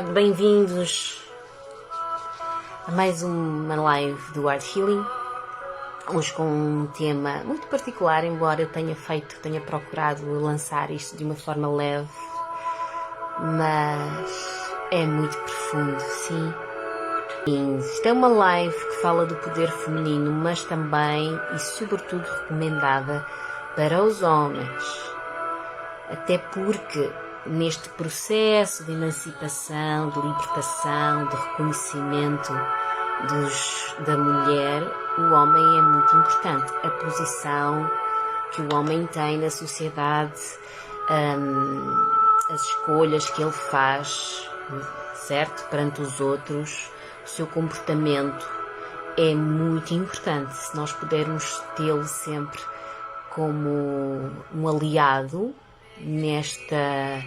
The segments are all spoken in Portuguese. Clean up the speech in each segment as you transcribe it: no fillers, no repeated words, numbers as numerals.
Olá, bem-vindos a mais uma live do Art Healing. Hoje com um tema muito particular, embora eu tenha procurado lançar isto de uma forma leve, mas é muito profundo, sim. Isto é uma live que fala do poder feminino, mas também e sobretudo recomendada para os homens. Até porque neste processo de emancipação, de libertação, de reconhecimento da mulher, o homem é muito importante. A posição que o homem tem na sociedade, as escolhas que ele faz, certo? Perante os outros, o seu comportamento é muito importante. Se nós pudermos tê-lo sempre como um aliado nesta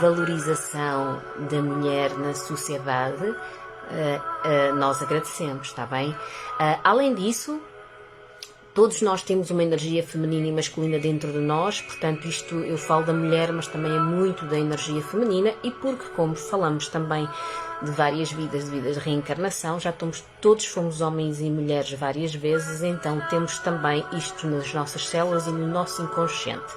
valorização da mulher na sociedade, nós agradecemos, está bem? Além disso, todos nós temos uma energia feminina e masculina dentro de nós, portanto isto eu falo da mulher, mas também é muito da energia feminina, e porque como falamos também de várias vidas, de vidas de reencarnação, todos fomos homens e mulheres várias vezes, então temos também isto nas nossas células e no nosso inconsciente.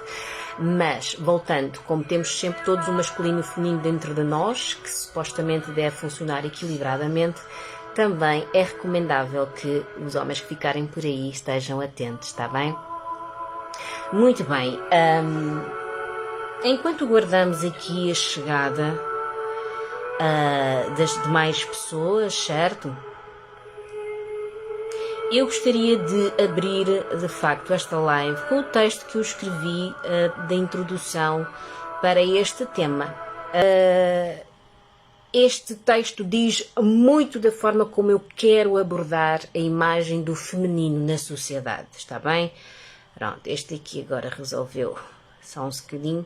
Mas, voltando, como temos sempre todos o masculino e o feminino dentro de nós, que supostamente deve funcionar equilibradamente, também é recomendável que os homens que ficarem por aí estejam atentos, está bem? Muito bem. Enquanto guardamos aqui a chegada das demais pessoas, certo? Eu gostaria de abrir, de facto, esta live com o texto que eu escrevi da introdução para este tema. Este texto diz muito da forma como eu quero abordar a imagem do feminino na sociedade, está bem? Pronto, este aqui agora resolveu só um segundinho.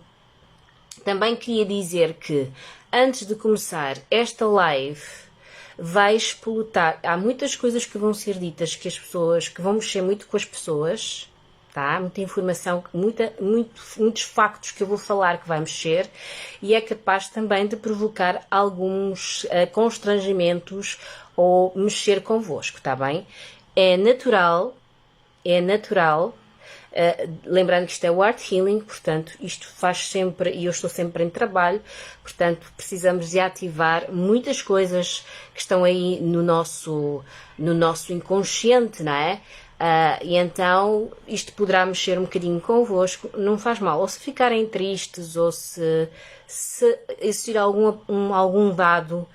Também queria dizer que, antes de começar esta live, vai explotar. Há muitas coisas que vão ser ditas que vão mexer muito com as pessoas, tá? Muita informação, muitos factos que eu vou falar que vai mexer, e é capaz também de provocar alguns constrangimentos ou mexer convosco, tá bem? É natural. Lembrando que isto é o Art Healing, portanto, isto faz sempre, e eu estou sempre em trabalho, portanto, precisamos de ativar muitas coisas que estão aí no nosso inconsciente, não é? E então, isto poderá mexer um bocadinho convosco, não faz mal. Ou se ficarem tristes, ou se existir algum dado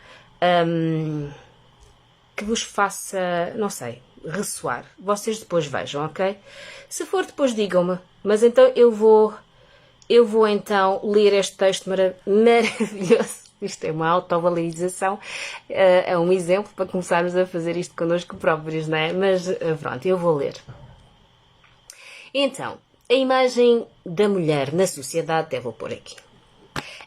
que vos faça, não sei, ressoar. Vocês depois vejam, ok? Se for depois digam-me, mas então eu vou então ler este texto maravilhoso. Isto é uma autovalorização, é um exemplo para começarmos a fazer isto connosco próprios, não é? Mas pronto, eu vou ler. Então, a imagem da mulher na sociedade, até vou pôr aqui.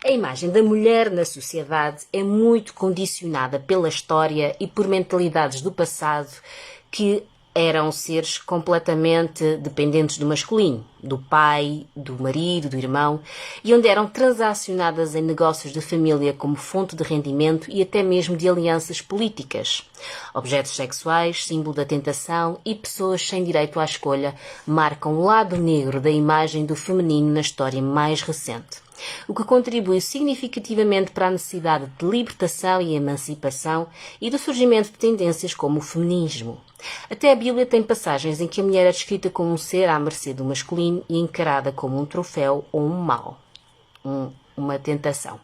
A imagem da mulher na sociedade é muito condicionada pela história e por mentalidades do passado que eram seres completamente dependentes do masculino, do pai, do marido, do irmão, e onde eram transacionadas em negócios de família como fonte de rendimento e até mesmo de alianças políticas. Objetos sexuais, símbolo da tentação e pessoas sem direito à escolha marcam o lado negro da imagem do feminino na história mais recente, o que contribui significativamente para a necessidade de libertação e emancipação e do surgimento de tendências como o feminismo. Até a Bíblia tem passagens em que a mulher é descrita como um ser à mercê do masculino e encarada como um troféu ou um mal, uma tentação.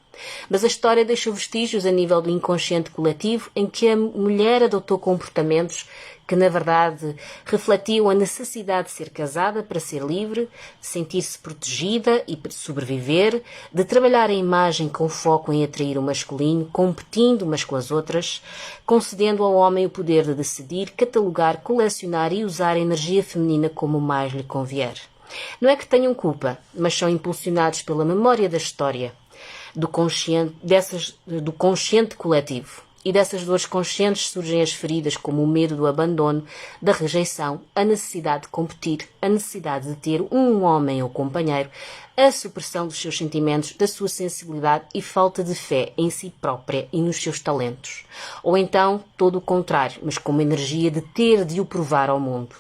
Mas a história deixou vestígios a nível do inconsciente coletivo em que a mulher adotou comportamentos que, na verdade, refletiam a necessidade de ser casada para ser livre, de sentir-se protegida e sobreviver, de trabalhar a imagem com foco em atrair o masculino, competindo umas com as outras, concedendo ao homem o poder de decidir, catalogar, colecionar e usar a energia feminina como mais lhe convier. Não é que tenham culpa, mas são impulsionados pela memória da história, do consciente coletivo. E dessas dores conscientes surgem as feridas como o medo do abandono, da rejeição, a necessidade de competir, a necessidade de ter um homem ou companheiro, a supressão dos seus sentimentos, da sua sensibilidade e falta de fé em si própria e nos seus talentos. Ou então, todo o contrário, mas com uma energia de ter de o provar ao mundo.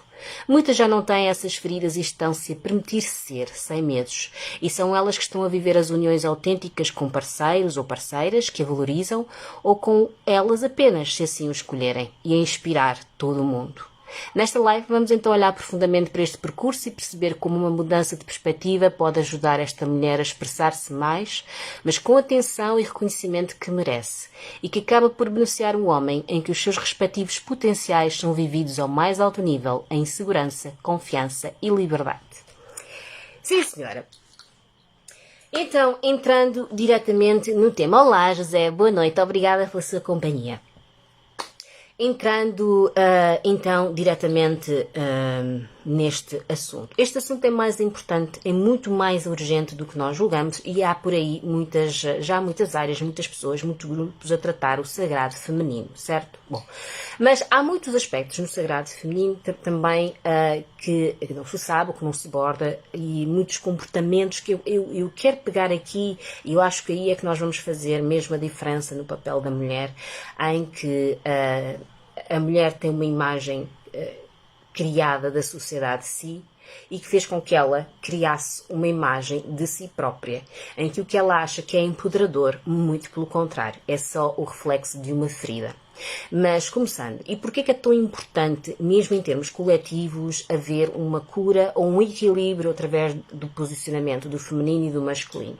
Muitas já não têm essas feridas e estão-se a permitir ser, sem medos. E são elas que estão a viver as uniões autênticas com parceiros ou parceiras que a valorizam ou com elas apenas, se assim o escolherem, e a inspirar todo o mundo. Nesta live vamos então olhar profundamente para este percurso e perceber como uma mudança de perspectiva pode ajudar esta mulher a expressar-se mais, mas com atenção e reconhecimento que merece, e que acaba por beneficiar um homem em que os seus respectivos potenciais são vividos ao mais alto nível, em segurança, confiança e liberdade. Sim, senhora. Então, entrando diretamente no tema. Olá, José, boa noite, obrigada pela sua companhia. Entrando, então, diretamente neste assunto. Este assunto é mais importante, é muito mais urgente do que nós julgamos e há por aí já muitas áreas, muitas pessoas, muitos grupos a tratar o sagrado feminino, certo? Bom, mas há muitos aspectos no sagrado feminino também que não se sabe, que não se aborda e muitos comportamentos que eu quero pegar aqui e eu acho que aí é que nós vamos fazer mesmo a diferença no papel da mulher, em que a mulher tem uma imagem criada da sociedade de si e que fez com que ela criasse uma imagem de si própria, em que o que ela acha que é empoderador, muito pelo contrário, é só o reflexo de uma ferida. Mas, começando, e porquê que é tão importante, mesmo em termos coletivos, haver uma cura ou um equilíbrio através do posicionamento do feminino e do masculino?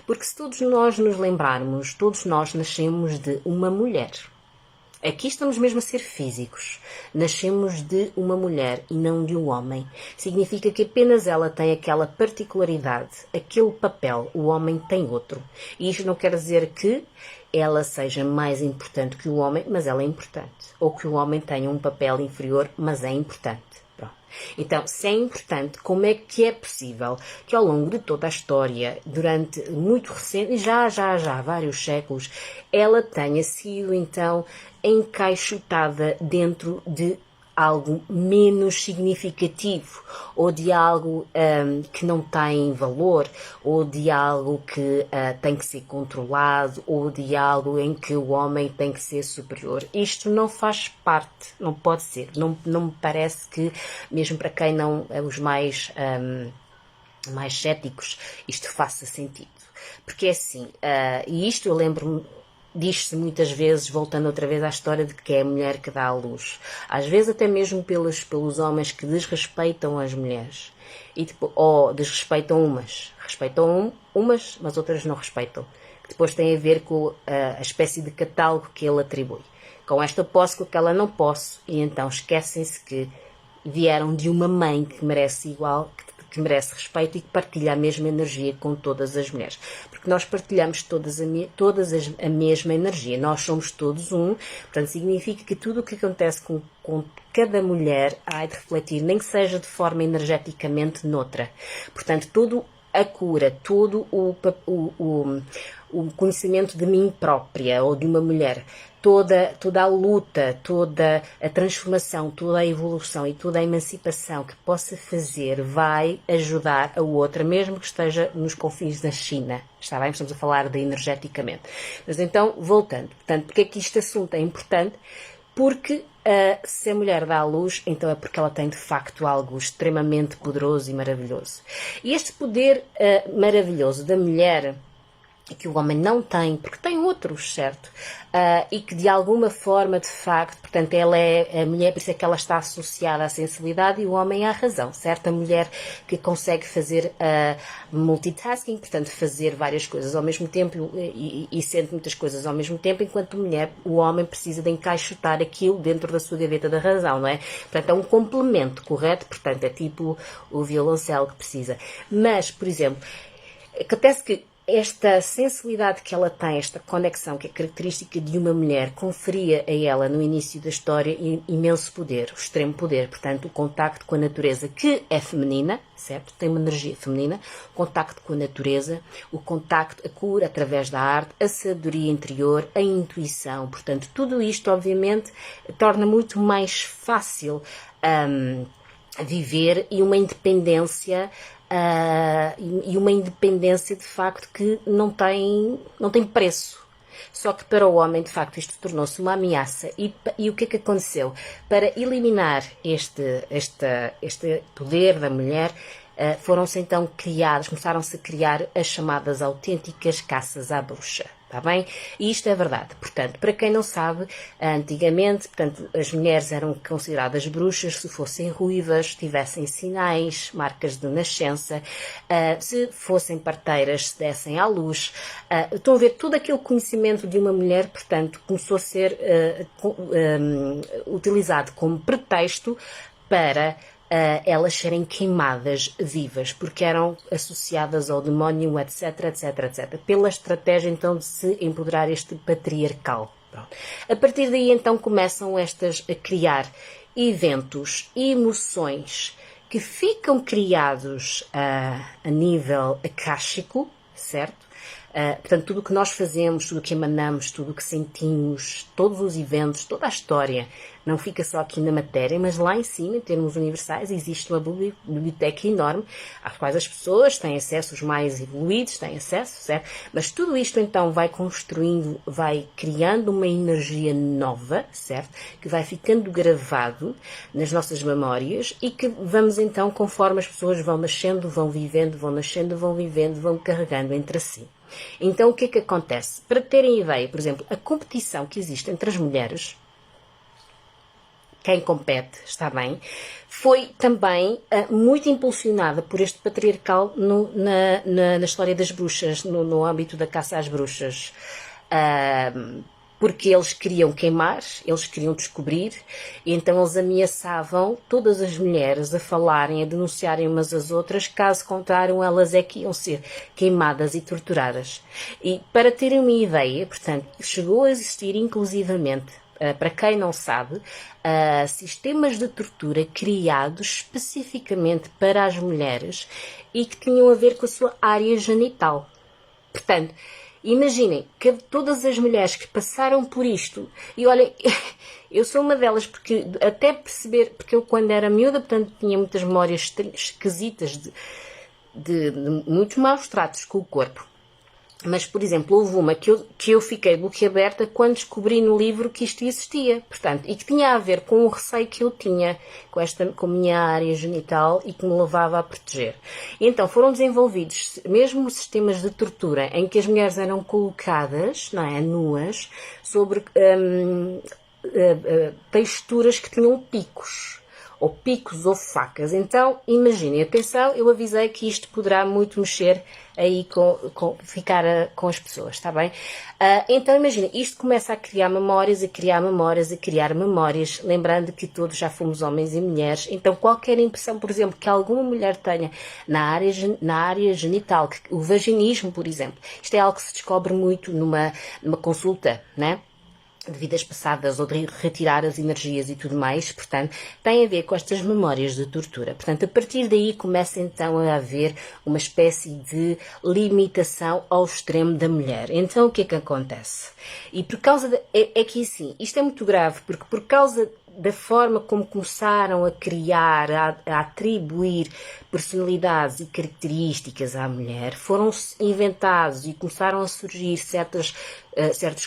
Porque se todos nós nos lembrarmos, todos nós nascemos de uma mulher. Aqui estamos mesmo a ser físicos. Nascemos de uma mulher e não de um homem. Significa que apenas ela tem aquela particularidade, aquele papel, o homem tem outro. E isto não quer dizer que ela seja mais importante que o homem, mas ela é importante. Ou que o homem tenha um papel inferior, mas é importante. Pronto. Então, se é importante, como é que é possível que ao longo de toda a história, durante muito recente, já vários séculos, ela tenha sido então encaixotada dentro de algo menos significativo, ou de algo que não tem valor, ou de algo que tem que ser controlado, ou de algo em que o homem tem que ser superior. Isto não faz parte, não pode ser. Não me parece que, mesmo para quem não é os mais céticos, isto faça sentido. Porque é assim, e isto eu lembro-me, diz-se muitas vezes, voltando outra vez à história de que é a mulher que dá à luz. Às vezes até mesmo pelos homens que desrespeitam as mulheres. Ou desrespeitam umas. Respeitam umas, mas outras não respeitam. Que depois tem a ver com a espécie de catálogo que ele atribui. Com esta posso, com aquela não posso. E então esquecem-se que vieram de uma mãe que merece igual, que merece respeito e que partilha a mesma energia com todas as mulheres. Porque nós partilhamos todas a mesma energia. Nós somos todos um. Portanto, significa que tudo o que acontece com cada mulher há de refletir, nem que seja de forma energeticamente noutra. Portanto, tudo a cura, todo o conhecimento de mim própria ou de uma mulher, toda a luta, toda a transformação, toda a evolução e toda a emancipação que possa fazer vai ajudar a outra, mesmo que esteja nos confins da China. Está bem? Estamos a falar de energeticamente. Mas então, voltando. Portanto, porque é que este assunto é importante? Porque se a mulher dá à luz, então é porque ela tem de facto algo extremamente poderoso e maravilhoso. E este poder maravilhoso da mulher, que o homem não tem, porque tem outros, certo? E que de alguma forma, de facto, portanto, ela é a mulher, por isso é que ela está associada à sensibilidade e o homem à razão, certo? A mulher que consegue fazer multitasking, portanto, fazer várias coisas ao mesmo tempo e sente muitas coisas ao mesmo tempo, enquanto mulher, o homem precisa de encaixotar aquilo dentro da sua gaveta da razão, não é? Portanto, é um complemento, correto? Portanto, é tipo o violoncelo que precisa. Mas, por exemplo, acontece que esta sensibilidade que ela tem, esta conexão que é característica de uma mulher, conferia a ela no início da história imenso poder, o extremo poder, portanto o contacto com a natureza, que é feminina, certo? Tem uma energia feminina, o contacto com a natureza, o contacto, a cura através da arte, a sabedoria interior, a intuição, portanto tudo isto obviamente torna muito mais fácil viver e uma independência de facto que não tem preço. Só que para o homem, de facto, isto tornou-se uma ameaça. E o que é que aconteceu? Para eliminar este poder da mulher, começaram-se a criar as chamadas autênticas caças à bruxa. Está bem? E isto é verdade. Portanto, para quem não sabe, antigamente, portanto, as mulheres eram consideradas bruxas se fossem ruivas, tivessem sinais, marcas de nascença, se fossem parteiras, se dessem à luz. Estão a ver todo aquele conhecimento de uma mulher, portanto, começou a ser utilizado como pretexto para elas serem queimadas vivas, porque eram associadas ao demónio, etc, etc, etc, pela estratégia então de se empoderar este patriarcal. Pronto. A partir daí então começam estas a criar eventos, emoções que ficam criados a nível akáshico, certo? Portanto, tudo o que nós fazemos, tudo o que emanamos, tudo o que sentimos, todos os eventos, toda a história, não fica só aqui na matéria, mas lá em cima, em termos universais, existe uma biblioteca enorme, às quais as pessoas têm acesso, os mais evoluídos têm acesso, certo? Mas tudo isto então vai construindo, vai criando uma energia nova, certo? Que vai ficando gravado nas nossas memórias e que vamos então, conforme as pessoas vão nascendo, vão vivendo, vão nascendo, vão vivendo, vão carregando entre si. Então, o que é que acontece? Para terem ideia, por exemplo, a competição que existe entre as mulheres, quem compete, está bem, foi também muito impulsionada por este patriarcal na história das bruxas, no âmbito da caça às bruxas. Porque eles queriam queimar, eles queriam descobrir, e então eles ameaçavam todas as mulheres a falarem, a denunciarem umas às outras, caso contrário elas é que iam ser queimadas e torturadas. E para terem uma ideia, portanto, chegou a existir inclusivamente, para quem não sabe, sistemas de tortura criados especificamente para as mulheres e que tinham a ver com a sua área genital. Portanto, imaginem que todas as mulheres que passaram por isto, e olhem, eu sou uma delas, porque até perceber, porque eu quando era miúda, portanto, tinha muitas memórias esquisitas de muitos maus tratos com o corpo. Mas, por exemplo, houve uma que eu fiquei boquiaberta quando descobri no livro que isto existia, portanto, e que tinha a ver com o receio que eu tinha com a minha área genital e que me levava a proteger. E então foram desenvolvidos mesmo sistemas de tortura em que as mulheres eram colocadas, não é, nuas, sobre texturas que tinham picos ou facas. Então, imaginem, atenção, eu avisei que isto poderá muito mexer aí ficar com as pessoas, está bem? Então, imaginem, isto começa a criar memórias, a criar memórias, a criar memórias, lembrando que todos já fomos homens e mulheres, então qualquer impressão, por exemplo, que alguma mulher tenha na área genital, o vaginismo, por exemplo, isto é algo que se descobre muito numa consulta, né? De vidas passadas ou de retirar as energias e tudo mais, portanto, tem a ver com estas memórias de tortura. Portanto, a partir daí começa então a haver uma espécie de limitação ao extremo da mulher. Então, o que é que acontece? E por causa é que assim, isto é muito grave, porque por causa da forma como começaram a criar, a atribuir personalidades e características à mulher, foram inventados e começaram a surgir certos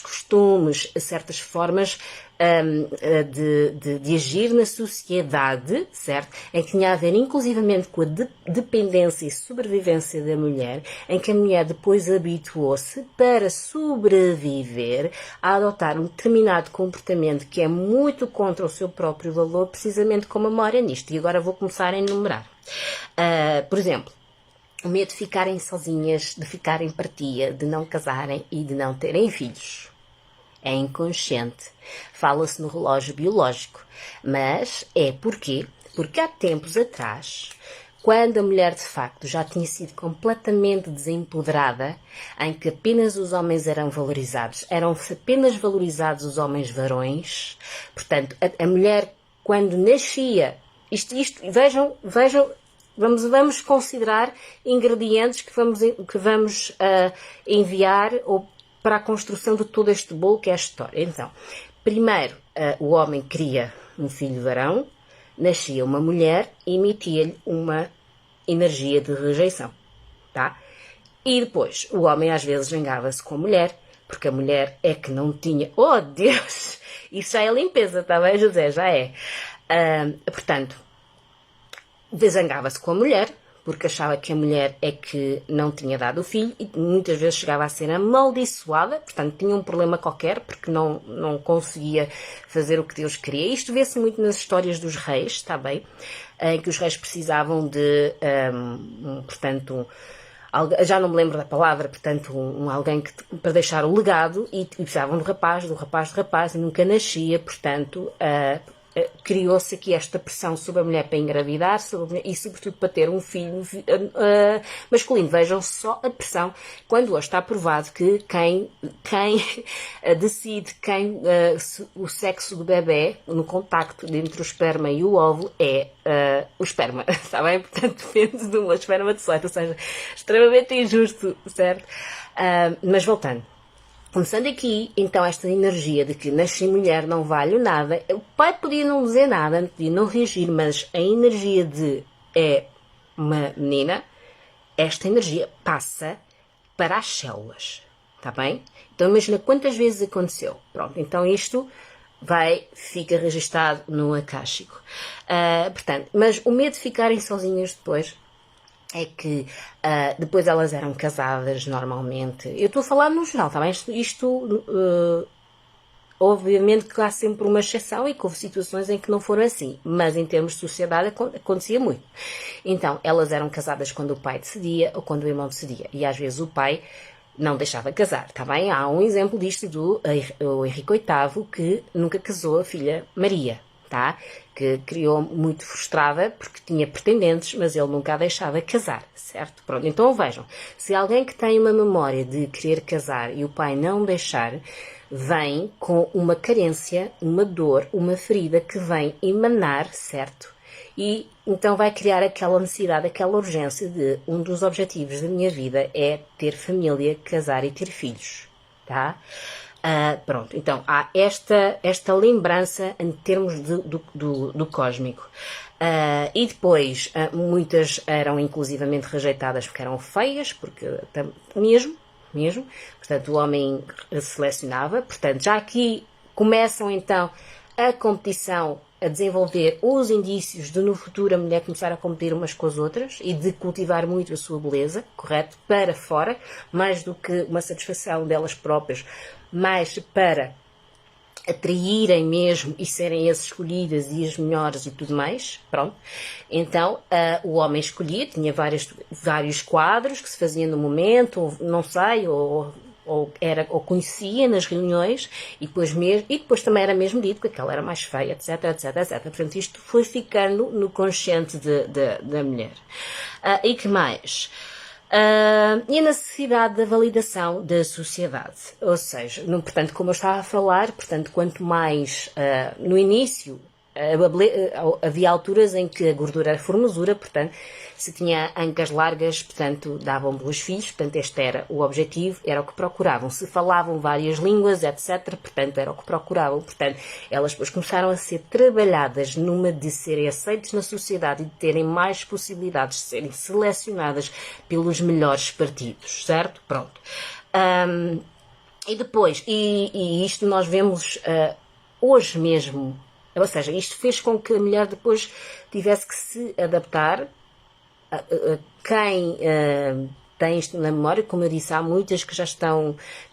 costumes, certas formas de agir na sociedade, certo? Em que tinha a ver inclusivamente com a dependência e sobrevivência da mulher, em que a mulher depois habituou-se para sobreviver a adotar um determinado comportamento que é muito contra o seu próprio valor, precisamente com memória nisto. E agora vou começar a enumerar. Por exemplo, o medo de ficarem sozinhas, de ficarem partia, de não casarem e de não terem filhos. É inconsciente. Fala-se no relógio biológico. Mas é porquê? Porque há tempos atrás, Quando a mulher, de facto, já tinha sido completamente desempoderada, em que apenas os homens eram valorizados, eram apenas valorizados os homens varões, portanto, a mulher, quando nascia, vejam, vamos considerar ingredientes que vamos enviar ou para a construção de todo este bolo que é a história. Então, primeiro, o homem cria um filho varão, nascia uma mulher e emitia-lhe uma energia de rejeição, tá? E depois, o homem às vezes zangava-se com a mulher, porque a mulher é que não tinha... Oh, Deus! Isso já é limpeza, tá bem, José? Já é. Portanto, zangava-se com a mulher, porque achava que a mulher é que não tinha dado o filho e muitas vezes chegava a ser amaldiçoada, portanto tinha um problema qualquer porque não conseguia fazer o que Deus queria. Isto vê-se muito nas histórias dos reis, está bem? Em que os reis precisavam de, portanto, já não me lembro da palavra, portanto, alguém para deixar o legado e precisavam do rapaz, e nunca nascia, portanto... criou-se aqui esta pressão sobre a mulher para engravidar e sobretudo para ter um filho masculino. Vejam só a pressão quando hoje está provado que quem decide o sexo do bebê no contacto entre o esperma e o óvulo é o esperma, está bem? Portanto, depende de uma espermatozoide, ou seja, extremamente injusto, certo? Mas voltando. Começando aqui, então, esta energia de que nasci mulher, não valho nada. O pai podia não dizer nada, podia não reagir, mas a energia de é uma menina, esta energia passa para as células, está bem? Então imagina quantas vezes aconteceu. Pronto, então isto fica registado no acástico. Portanto, mas o medo de ficarem sozinhas depois... é que depois elas eram casadas normalmente. Eu estou a falar no geral, tá bem? Obviamente que há sempre uma exceção e que houve situações em que não foram assim, mas em termos de sociedade acontecia muito. Então, elas eram casadas quando o pai decidia ou quando o irmão decidia. E às vezes o pai não deixava casar, tá bem? Há um exemplo disto do Henrique VIII, que nunca casou a filha Maria. Tá? Que criou muito frustrada porque tinha pretendentes, mas ele nunca a deixava casar, certo? Pronto, então vejam, se alguém que tem uma memória de querer casar e o pai não deixar, vem com uma carência, uma dor, uma ferida que vem emanar, certo? E então vai criar aquela necessidade, aquela urgência de um dos objetivos da minha vida é ter família, casar e ter filhos, tá? Pronto, então há esta lembrança em termos do cósmico. E depois, muitas eram inclusivamente rejeitadas porque eram feias, porque mesmo, portanto o homem selecionava. Portanto, já aqui começam então a competição, a desenvolver os indícios de no futuro a mulher começar a competir umas com as outras e de cultivar muito a sua beleza, correto? Para fora, mais do que uma satisfação delas próprias, mais para atraírem mesmo e serem as escolhidas e as melhores e tudo mais, pronto. Então, o homem escolhia, tinha vários quadros que se faziam no momento, ou não sei, ou conhecia nas reuniões e depois também era mesmo dito que aquela era mais feia, etc, etc, etc. Portanto, isto foi ficando no consciente da mulher. E que mais? E a necessidade da validação da sociedade. Ou seja, portanto, como eu estava a falar, portanto, quanto mais no início havia alturas em que a gordura era formosura, portanto, se tinha ancas largas, portanto, davam bons filhos, portanto, este era o objetivo, era o que procuravam. Se falavam várias línguas, etc., portanto, era o que procuravam. Portanto, elas depois começaram a ser trabalhadas numa de serem aceitas na sociedade e de terem mais possibilidades de serem selecionadas pelos melhores partidos, certo? Pronto. E depois, e isto nós vemos hoje mesmo, ou seja, isto fez com que a mulher depois tivesse que se adaptar. Quem tem isto na memória, como eu disse, há muitas que já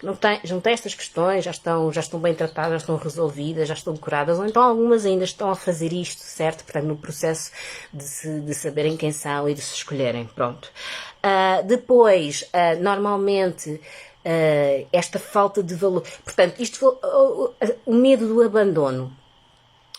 não têm estas questões, já estão bem tratadas, já estão resolvidas, já estão curadas, ou então algumas ainda estão a fazer isto, certo? Portanto, no processo de saberem quem são e de se escolherem, pronto. Depois, normalmente, esta falta de valor, portanto, o medo do abandono.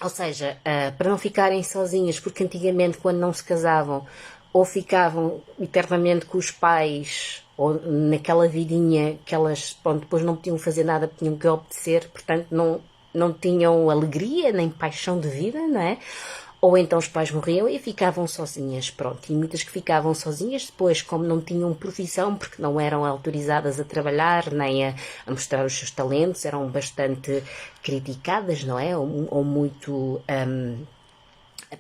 Ou seja, para não ficarem sozinhas, porque antigamente, quando não se casavam, ou ficavam eternamente com os pais, ou naquela vidinha que elas, pronto, depois não podiam fazer nada, tinham que obedecer, portanto não tinham alegria nem paixão de vida, não é? Ou então os pais morriam e ficavam sozinhas, pronto. E muitas que ficavam sozinhas depois, como não tinham profissão, porque não eram autorizadas a trabalhar, nem a mostrar os seus talentos, eram bastante criticadas, não é? Ou muito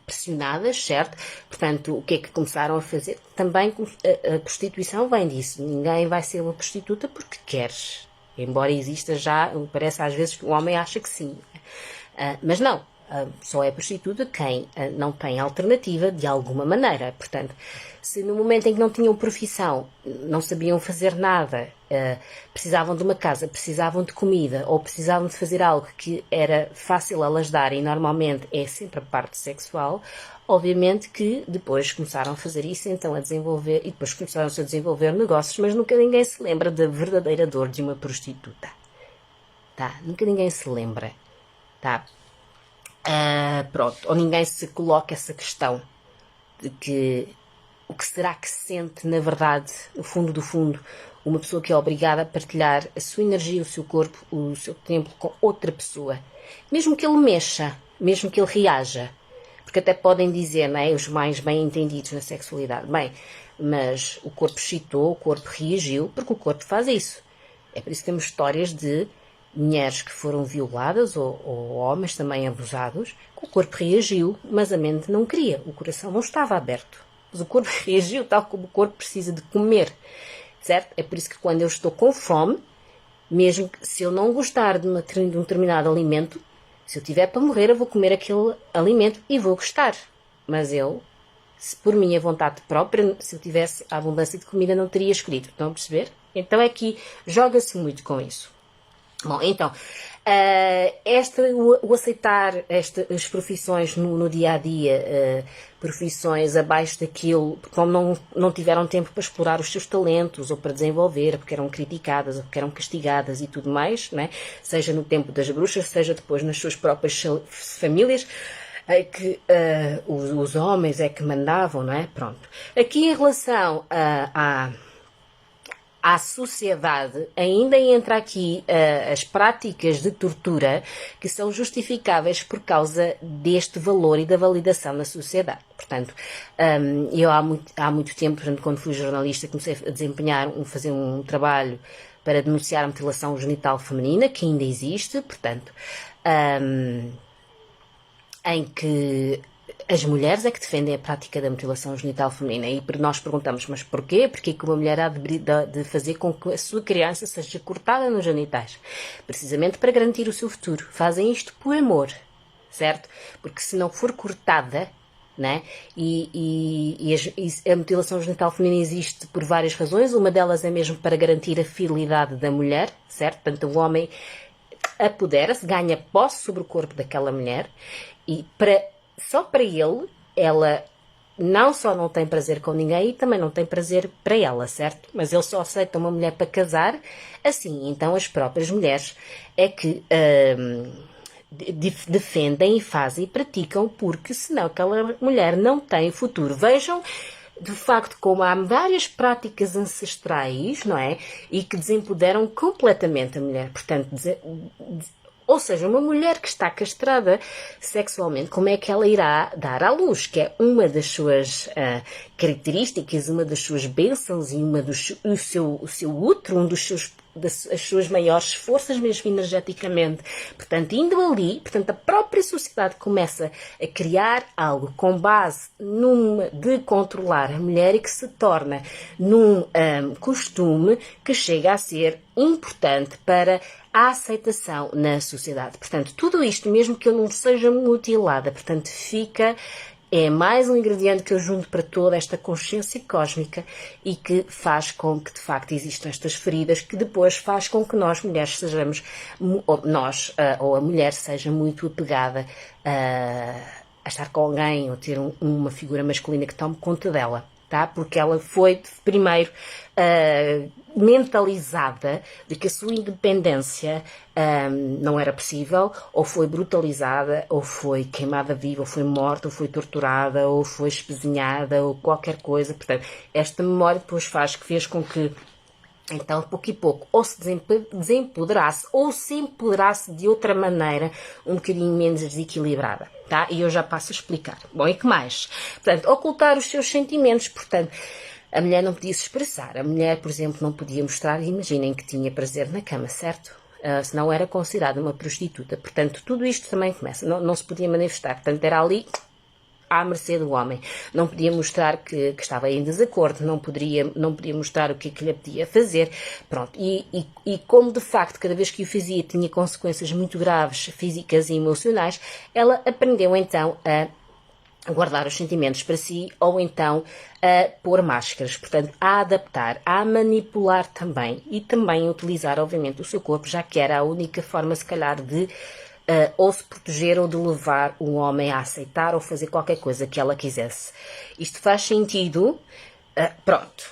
pressionadas, certo? Portanto, o que é que começaram a fazer? Também a prostituição vem disso. Ninguém vai ser uma prostituta porque queres. Embora exista já, parece às vezes que o homem acha que sim. Mas não. Só é prostituta quem não tem alternativa de alguma maneira. Portanto, se no momento em que não tinham profissão, não sabiam fazer nada, precisavam de uma casa, precisavam de comida ou precisavam de fazer algo que era fácil elas darem, e normalmente é sempre a parte sexual, obviamente que depois começaram a fazer isso, então a desenvolver, e depois começaram-se a desenvolver negócios, mas nunca ninguém se lembra da verdadeira dor de uma prostituta. Tá? Nunca ninguém se lembra. Tá? Pronto, ou ninguém se coloca essa questão de que o que será que sente, na verdade, no fundo do fundo, uma pessoa que é obrigada a partilhar a sua energia, o seu corpo, o seu tempo com outra pessoa. Mesmo que ele mexa, mesmo que ele reaja. Porque até podem dizer, não é, os mais bem entendidos na sexualidade, bem, mas o corpo excitou, o corpo reagiu, porque o corpo faz isso. É por isso que temos histórias de mulheres que foram violadas ou homens também abusados, que o corpo reagiu, mas a mente não queria, o coração não estava aberto. Mas o corpo reagiu tal como o corpo precisa de comer, certo? É por isso que quando eu estou com fome, mesmo que se eu não gostar de um determinado alimento, se eu tiver para morrer, eu vou comer aquele alimento e vou gostar. Mas eu, se por minha vontade própria, se eu tivesse a abundância de comida, não teria escolhido. Estão a perceber? Então é que joga-se muito com isso. Bom, então, o aceitar as profissões no dia-a-dia, profissões abaixo daquilo, como não tiveram tempo para explorar os seus talentos ou para desenvolver, porque eram criticadas ou porque eram castigadas e tudo mais, né? Seja no tempo das bruxas, seja depois nas suas próprias famílias, que os homens é que mandavam, não é? Pronto. Aqui em relação à sociedade, ainda entra aqui as práticas de tortura que são justificáveis por causa deste valor e da validação na sociedade. Portanto, eu há muito tempo, portanto, quando fui jornalista, comecei a fazer um trabalho para denunciar a mutilação genital feminina, que ainda existe, portanto, em que as mulheres é que defendem a prática da mutilação genital feminina e nós perguntamos, mas porquê? Porquê que uma mulher há de fazer com que a sua criança seja cortada nos genitais? Precisamente para garantir o seu futuro. Fazem isto por amor, certo? Porque se não for cortada, né? E a mutilação genital feminina existe por várias razões, uma delas é mesmo para garantir a fidelidade da mulher, certo? Portanto, o homem apodera-se, ganha posse sobre o corpo daquela mulher e só para ele, ela não só não tem prazer com ninguém e também não tem prazer para ela, certo? Mas ele só aceita uma mulher para casar, assim, então as próprias mulheres é que defendem e fazem e praticam, porque senão aquela mulher não tem futuro. Vejam, de facto, como há várias práticas ancestrais, não é? E que desempoderam completamente a mulher. Portanto, ou seja, uma mulher que está castrada sexualmente, como é que ela irá dar à luz? Que é uma das suas características, uma das suas bênçãos e o seu útero, as suas maiores forças, mesmo energeticamente. Portanto, indo ali, portanto, a própria sociedade começa a criar algo com base de controlar a mulher e que se torna num costume que chega a ser importante para a aceitação na sociedade. Portanto, tudo isto, mesmo que eu não seja mutilada, portanto, é mais um ingrediente que eu junto para toda esta consciência cósmica e que faz com que, de facto, existam estas feridas, que depois faz com que nós, mulheres, sejamos, ou a mulher seja muito apegada a estar com alguém ou ter uma figura masculina que tome conta dela. tá? Porque ela foi, primeiro, mentalizada de que a sua independência não era possível, ou foi brutalizada, ou foi queimada viva, ou foi morta, ou foi torturada, ou foi espezinhada, ou qualquer coisa. Portanto, esta memória depois fez com que, então, pouco e pouco, ou se desempoderasse, ou se empoderasse de outra maneira, um bocadinho menos desequilibrada, tá? E eu já passo a explicar. Bom, e que mais? Portanto, ocultar os seus sentimentos, portanto, a mulher não podia se expressar. A mulher, por exemplo, não podia mostrar, imaginem que tinha prazer na cama, certo? Senão era considerada uma prostituta. Portanto, tudo isto também começa. Não se podia manifestar. Portanto, era ali à mercê do homem. Não podia mostrar que estava em desacordo, não podia mostrar o que lhe podia fazer. Pronto. E como de facto cada vez que o fazia tinha consequências muito graves físicas e emocionais, ela aprendeu então a guardar os sentimentos para si, ou então a pôr máscaras, portanto, a adaptar, a manipular também, e também utilizar, obviamente, o seu corpo, já que era a única forma, se calhar, de ou se proteger ou de levar um homem a aceitar ou fazer qualquer coisa que ela quisesse. Isto faz sentido? Pronto.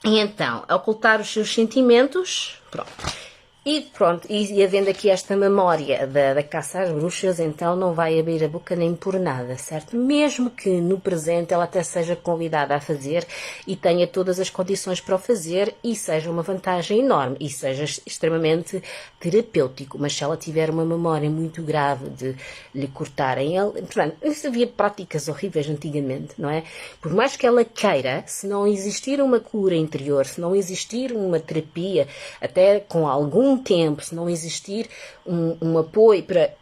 E então, ocultar os seus sentimentos, pronto. E pronto, e havendo aqui esta memória da caça às bruxas, então não vai abrir a boca nem por nada, certo? Mesmo que no presente ela até seja convidada a fazer e tenha todas as condições para o fazer e seja uma vantagem enorme e seja extremamente terapêutico, mas se ela tiver uma memória muito grave de lhe cortarem, portanto, isso havia práticas horríveis antigamente, não é? Por mais que ela queira, se não existir uma cura interior, se não existir uma terapia, até com algum tempo, se não existir um apoio para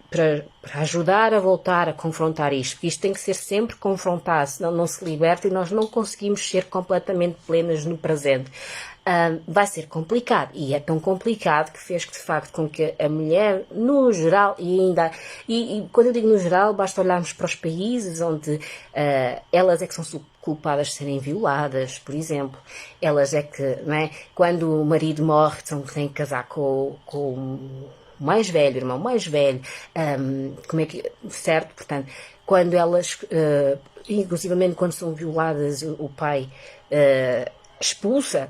ajudar a voltar a confrontar isto, porque isto tem que ser sempre confrontado, senão não se liberta e nós não conseguimos ser completamente plenas no presente. Vai ser complicado, e é tão complicado que fez que de facto com que a mulher, no geral, e quando eu digo no geral, basta olharmos para os países onde elas é que são culpadas de serem violadas, por exemplo. Elas é que, não é? Quando o marido morre, têm que casar com o mais velho, o irmão mais velho, como é que, certo? Portanto, quando elas, inclusivamente quando são violadas, o pai expulsa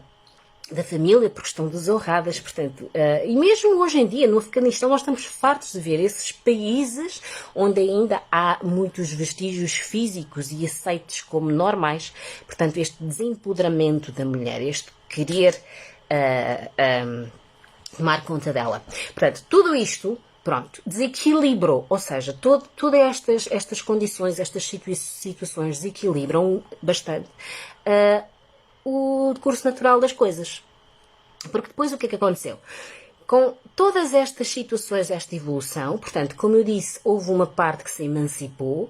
da família porque estão desonradas, portanto, e mesmo hoje em dia no Afeganistão nós estamos fartos de ver esses países onde ainda há muitos vestígios físicos e aceitos como normais, portanto este desempoderamento da mulher, este querer tomar conta dela. Portanto, tudo isto, pronto, desequilibrou, ou seja, todas estas condições, estas situações desequilibram bastante o curso natural das coisas. Porque depois o que é que aconteceu? Com todas estas situações, esta evolução, portanto, como eu disse, houve uma parte que se emancipou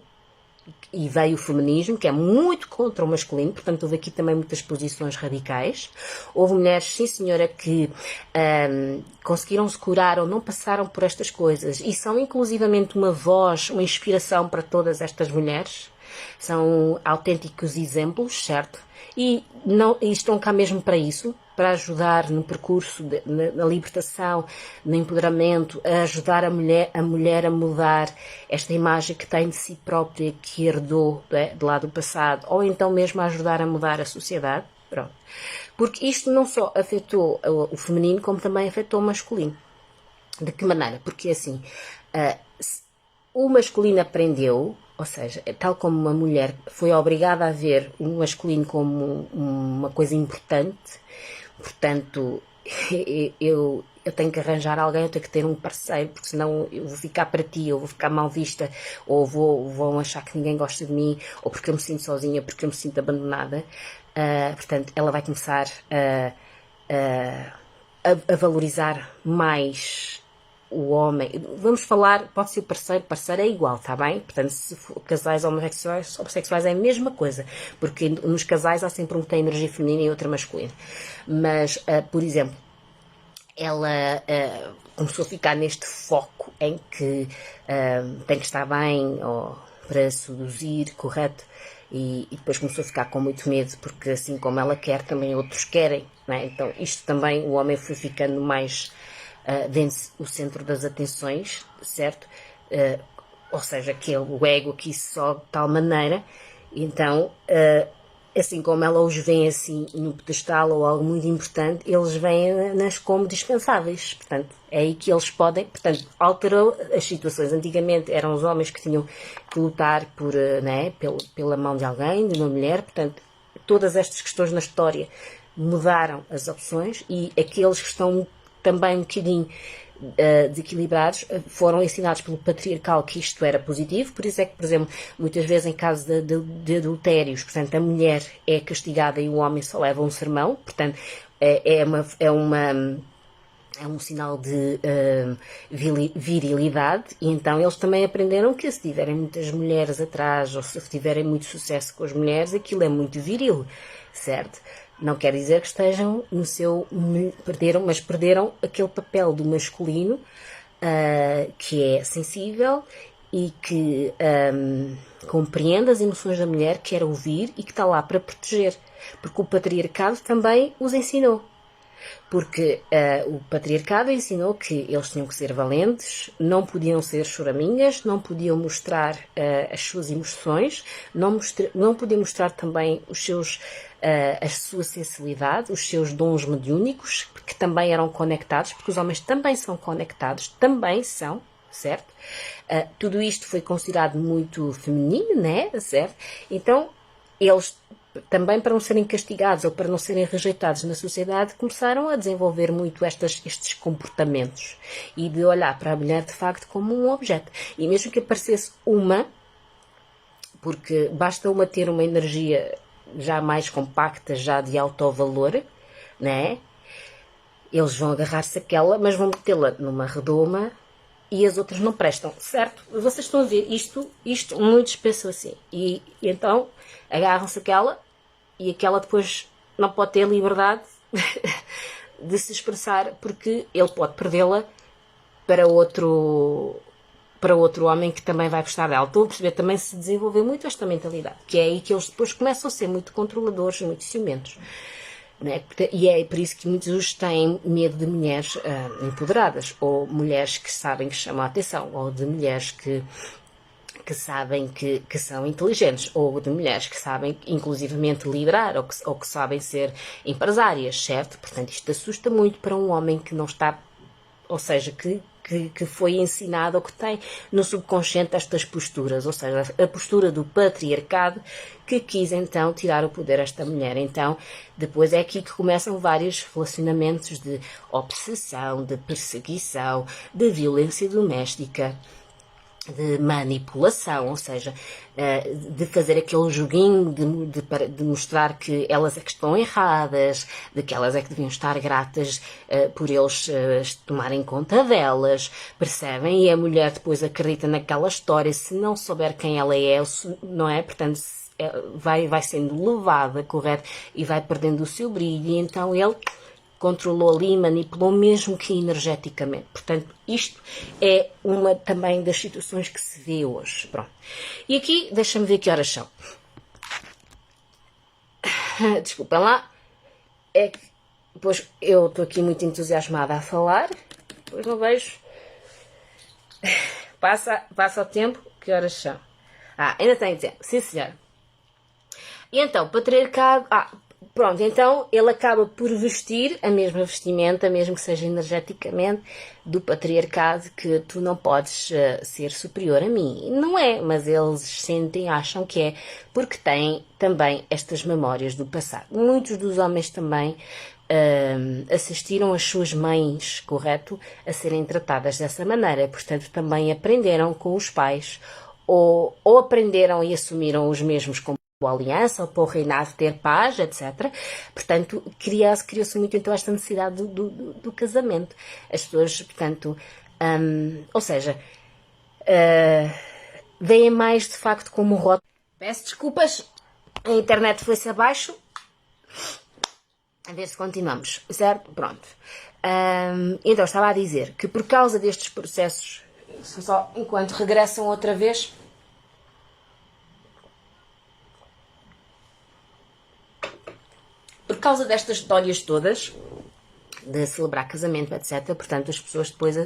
e veio o feminismo, que é muito contra o masculino, portanto houve aqui também muitas posições radicais. Houve mulheres, sim senhora, que conseguiram se curar ou não passaram por estas coisas e são inclusivamente uma voz, uma inspiração para todas estas mulheres. São autênticos exemplos, certo? E estão cá mesmo para isso, para ajudar no percurso, na libertação, no empoderamento, a ajudar a mulher a mudar esta imagem que tem de si própria, que herdou de lá do passado, ou então mesmo a ajudar a mudar a sociedade. Pronto. Porque isto não só afetou o feminino, como também afetou o masculino. De que maneira? Porque assim, o masculino aprendeu, ou seja, tal como uma mulher foi obrigada a ver o masculino como uma coisa importante, portanto, eu tenho que arranjar alguém, eu tenho que ter um parceiro, porque senão eu vou ficar para ti, ou vou ficar mal vista, ou vão achar que ninguém gosta de mim, ou porque eu me sinto sozinha, porque eu me sinto abandonada. Portanto, ela vai começar a valorizar mais o homem. Vamos falar, pode ser parceiro é igual, está bem? Portanto, se for casais homossexuais é a mesma coisa, porque nos casais há sempre um que tem energia feminina e outro masculina. Mas, por exemplo, ela começou a ficar neste foco em que tem que estar bem ou para seduzir, correto? E depois começou a ficar com muito medo, porque assim como ela quer, também outros querem, não é? Então isto também, o homem foi ficando mais o centro das atenções, certo? Ou seja, que o ego aqui só de tal maneira, então assim como ela os vê assim no pedestal ou algo muito importante, eles veem-nas como dispensáveis. Portanto, é aí que eles podem, portanto, alterou as situações. Antigamente eram os homens que tinham que lutar por, né, pela mão de alguém, de uma mulher, portanto, todas estas questões na história mudaram as opções e aqueles que estão também um bocadinho desequilibrados foram ensinados pelo patriarcal que isto era positivo, por isso é que, por exemplo, muitas vezes em casos de adultérios, portanto, a mulher é castigada e o homem só leva um sermão, portanto, é um sinal de virilidade e então eles também aprenderam que se tiverem muitas mulheres atrás ou se tiverem muito sucesso com as mulheres, aquilo é muito viril, certo? Não quer dizer que estejam no seu... mas perderam aquele papel do masculino que é sensível e que compreende as emoções da mulher, quer ouvir e que está lá para proteger. Porque o patriarcado também os ensinou. Porque o patriarcado ensinou que eles tinham que ser valentes, não podiam ser choramingas, não podiam mostrar as suas emoções, não podiam mostrar também a sua sensibilidade, os seus dons mediúnicos, que também eram conectados, porque os homens também são conectados, também são, certo? Tudo isto foi considerado muito feminino, né? Certo? Então, eles também para não serem castigados ou para não serem rejeitados na sociedade, começaram a desenvolver muito estes comportamentos e de olhar para a mulher de facto como um objeto. E mesmo que aparecesse uma, porque basta uma ter uma energia já mais compacta, já de alto valor, né? Eles vão agarrar-se àquela, mas vão metê-la numa redoma e as outras não prestam, certo? Vocês estão a ver, isto muitos pensam assim. E então agarram-se àquela e aquela depois não pode ter liberdade de se expressar porque ele pode perdê-la para outro homem que também vai gostar dela. Estou a perceber, também se desenvolveu muito esta mentalidade, que é aí que eles depois começam a ser muito controladores, muito ciumentos. Né? E é por isso que muitos têm medo de mulheres empoderadas, ou mulheres que sabem que chamam a atenção, ou de mulheres que sabem que são inteligentes, ou de mulheres que sabem inclusivamente liderar, ou que sabem ser empresárias, certo? Portanto, isto assusta muito para um homem que não está, ou seja, que foi ensinado ou que tem no subconsciente estas posturas, ou seja, a postura do patriarcado que quis então tirar o poder a esta mulher. Então, depois é aqui que começam vários relacionamentos de obsessão, de perseguição, de violência doméstica, de manipulação, ou seja, de fazer aquele joguinho de mostrar que elas é que estão erradas, de que elas é que deviam estar gratas por eles tomarem conta delas, percebem? E a mulher depois acredita naquela história, se não souber quem ela é, não é? Portanto, vai sendo levada, correto? E vai perdendo o seu brilho, e então ele controlou ali, manipulou, mesmo que energeticamente. Portanto, isto é uma também das situações que se vê hoje. Pronto. E aqui, deixa-me ver que horas são. Desculpem lá. É que depois eu estou aqui muito entusiasmada a falar. Depois não vejo. Passa o tempo. Que horas são? Ainda tenho tempo. Sim, senhor. E então, patriarcado... Pronto, então ele acaba por vestir a mesma vestimenta, mesmo que seja energeticamente, do patriarcado, que tu não podes ser superior a mim. Não é, mas eles sentem, acham que é, porque têm também estas memórias do passado. Muitos dos homens também assistiram as suas mães, correto, a serem tratadas dessa maneira, portanto também aprenderam com os pais, ou aprenderam e assumiram os mesmos comportamentos, a aliança, ou para o reinado ter paz, etc. Portanto, criou-se muito então esta necessidade do casamento. As pessoas, portanto, ou seja, veem mais de facto como rótulo. Peço desculpas, a internet foi-se abaixo. A ver se continuamos, certo? Pronto. Então, estava a dizer que por causa destes processos, só enquanto regressam outra vez... Por causa destas histórias todas, de celebrar casamento, etc. Portanto, as pessoas depois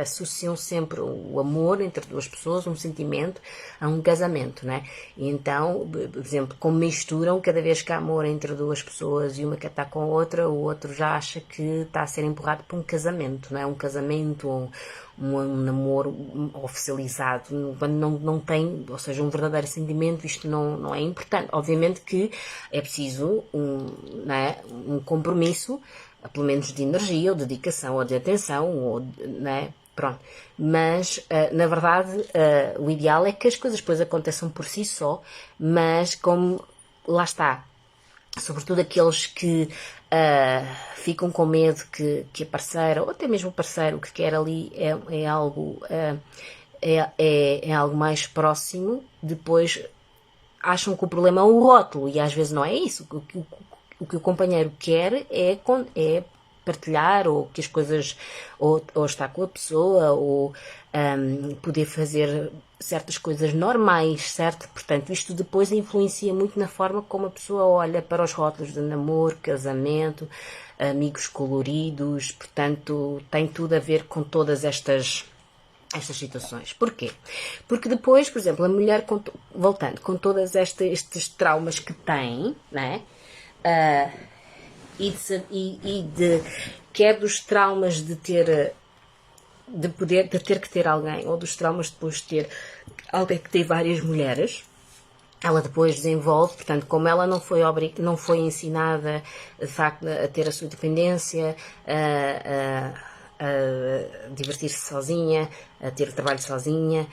associam sempre o amor entre duas pessoas, um sentimento, a um casamento, né? E então, por exemplo, como misturam, cada vez que há amor entre duas pessoas e uma quer estar com a outra, o outro já acha que está a ser empurrado para um casamento, não é? Um casamento, um namoro oficializado, quando não tem, ou seja, um verdadeiro sentimento, isto não é importante. Obviamente que é preciso né, um compromisso, pelo menos de energia, ou de dedicação, ou de atenção, ou né, pronto. Mas, na verdade, o ideal é que as coisas depois aconteçam por si só, mas como, lá está, sobretudo aqueles que ficam com medo que a parceira, ou até mesmo o parceiro, o que quer ali é algo... é algo mais próximo, depois acham que o problema é o rótulo, e às vezes não é isso. O que o companheiro quer é partilhar, ou que as coisas, ou estar com a pessoa, ou poder fazer certas coisas normais, certo? Portanto, isto depois influencia muito na forma como a pessoa olha para os rótulos de namoro, casamento, amigos coloridos, portanto, tem tudo a ver com todas estas situações. Porquê? Porque depois, por exemplo, a mulher, voltando, com todos estes traumas que tem, né? Quer dos traumas de ter que ter alguém, ou dos traumas depois de ter alguém que tem várias mulheres, ela depois desenvolve, portanto, como ela não foi ensinada de facto a ter a sua independência, a divertir-se sozinha, a ter o trabalho sozinha,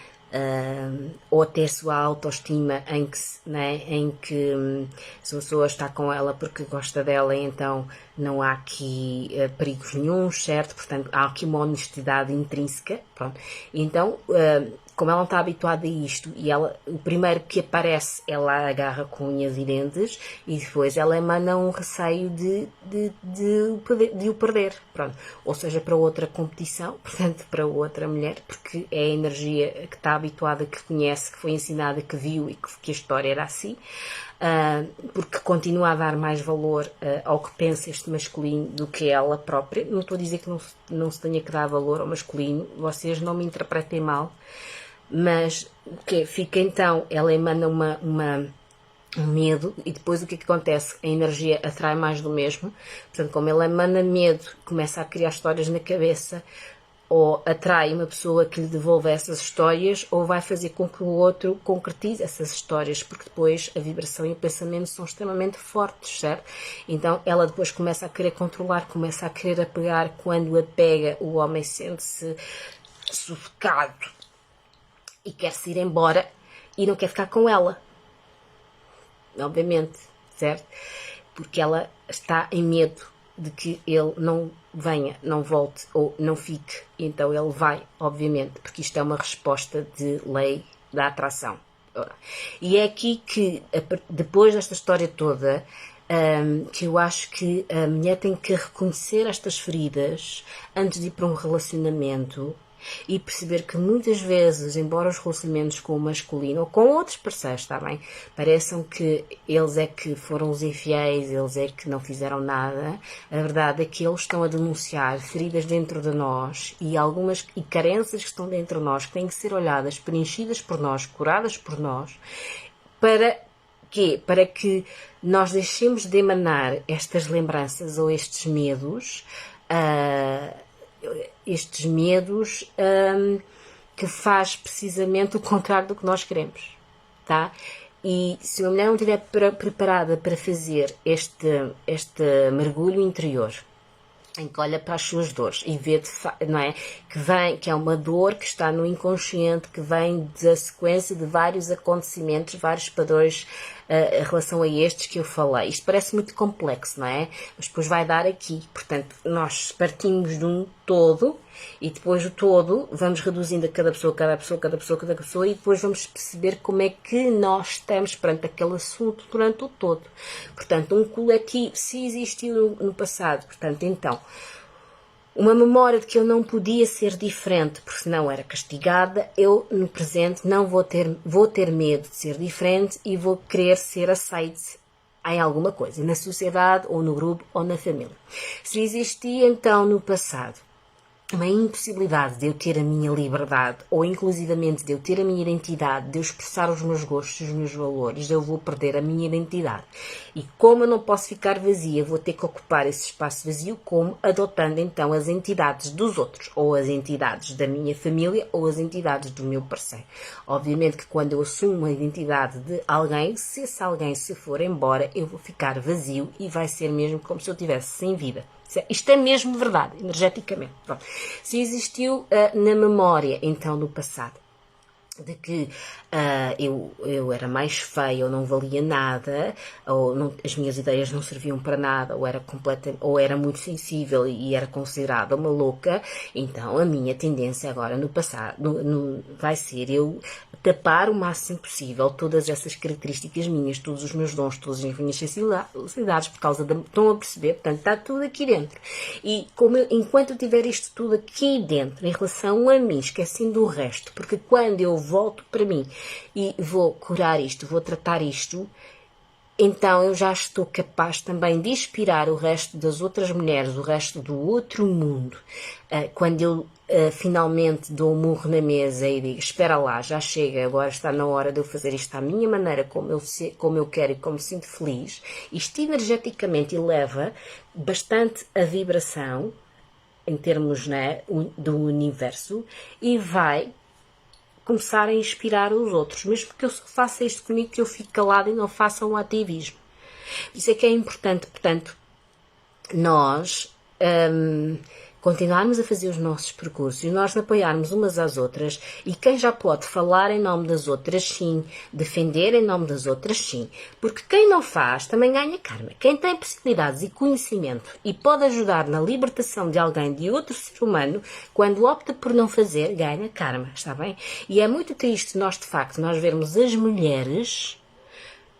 ou a ter a sua autoestima em que se a pessoa está com ela porque gosta dela, então não há aqui perigos nenhuns, certo? Portanto, há aqui uma honestidade intrínseca, pronto. Então, como ela não está habituada a isto, e o primeiro que aparece, ela agarra com unhas e dentes, e depois ela emana um receio de o perder, pronto. Ou seja, para outra competição, portanto, para outra mulher, porque é a energia que está habituada, que conhece, que foi ensinada, que viu e que a história era assim, porque continua a dar mais valor ao que pensa este masculino do que ela própria. Não estou a dizer que não se tenha que dar valor ao masculino, vocês não me interpretem mal, mas que fica então, ela emana um medo, e depois o que acontece? A energia atrai mais do mesmo. Portanto, como ela emana medo, começa a criar histórias na cabeça, ou atrai uma pessoa que lhe devolva essas histórias, ou vai fazer com que o outro concretize essas histórias, porque depois a vibração e o pensamento são extremamente fortes, certo? Então ela depois começa a querer controlar, começa a querer apegar. Quando apega, o homem sente-se sufocado e quer-se ir embora e não quer ficar com ela, obviamente, certo? Porque ela está em medo de que ele não venha, não volte ou não fique. Então ele vai, obviamente, porque isto é uma resposta de lei da atração. E é aqui que, depois desta história toda, que eu acho que a mulher tem que reconhecer estas feridas antes de ir para um relacionamento, e perceber que muitas vezes, embora os relacionamentos com o masculino ou com outros parceiros, está bem, pareçam que eles é que foram os infiéis, eles é que não fizeram nada, a verdade é que eles estão a denunciar feridas dentro de nós e carências que estão dentro de nós, que têm que ser olhadas, preenchidas por nós, curadas por nós, para quê? Para que nós deixemos de emanar estas lembranças ou estes medos, que faz precisamente o contrário do que nós queremos, tá? E se uma mulher não estiver preparada para fazer este mergulho interior, em que olha para as suas dores e vê, não é, que é uma dor que está no inconsciente, que vem da sequência de vários acontecimentos, vários padrões em relação a estes que eu falei. Isto parece muito complexo, não é? Mas depois vai dar aqui. Portanto, nós partimos de um todo e depois o todo vamos reduzindo a cada pessoa, e depois vamos perceber como é que nós estamos perante aquele assunto durante o todo. Portanto, um coletivo, se existiu no passado, portanto, então, uma memória de que eu não podia ser diferente, porque senão era castigada, eu no presente não vou ter medo de ser diferente e vou querer ser aceite em alguma coisa, na sociedade, ou no grupo, ou na família. Se existia, então, no passado, uma impossibilidade de eu ter a minha liberdade, ou inclusivamente de eu ter a minha identidade, de eu expressar os meus gostos, os meus valores, eu vou perder a minha identidade. E como eu não posso ficar vazia, vou ter que ocupar esse espaço vazio, como adotando então as entidades dos outros, ou as entidades da minha família, ou as entidades do meu parceiro. Obviamente que quando eu assumo a identidade de alguém, se esse alguém se for embora, eu vou ficar vazio e vai ser mesmo como se eu estivesse sem vida. Isto é mesmo verdade, energeticamente. Pronto. Se existiu na memória, então, no passado, de que eu era mais feia, ou não valia nada, ou não, as minhas ideias não serviam para nada, ou era muito sensível e era considerada uma louca, então a minha tendência agora no passado vai ser eu tapar o máximo possível todas essas características minhas, todos os meus dons, todas as minhas sensibilidades, por causa da... Estão a perceber? Portanto, está tudo aqui dentro. E enquanto eu tiver isto tudo aqui dentro, em relação a mim, esquecendo o resto, porque quando eu volto para mim e vou curar isto, vou tratar isto, então eu já estou capaz também de inspirar o resto das outras mulheres, o resto do outro mundo. Quando eu finalmente dou um murro na mesa e digo, espera lá, já chega, agora está na hora de eu fazer isto à minha maneira, como eu quero e como me sinto feliz, isto energeticamente eleva bastante a vibração, em termos, né, do universo, e vai começar a inspirar os outros, mesmo que eu só faça isto comigo, que eu fique calado e não faça um ativismo. Isso é que é importante, portanto, nós continuarmos a fazer os nossos percursos e nós apoiarmos umas às outras, e quem já pode falar em nome das outras, sim, defender em nome das outras, sim, porque quem não faz também ganha karma. Quem tem possibilidades e conhecimento e pode ajudar na libertação de alguém, de outro ser humano, quando opta por não fazer, ganha karma, está bem? E é muito triste nós, de facto, nós vermos as mulheres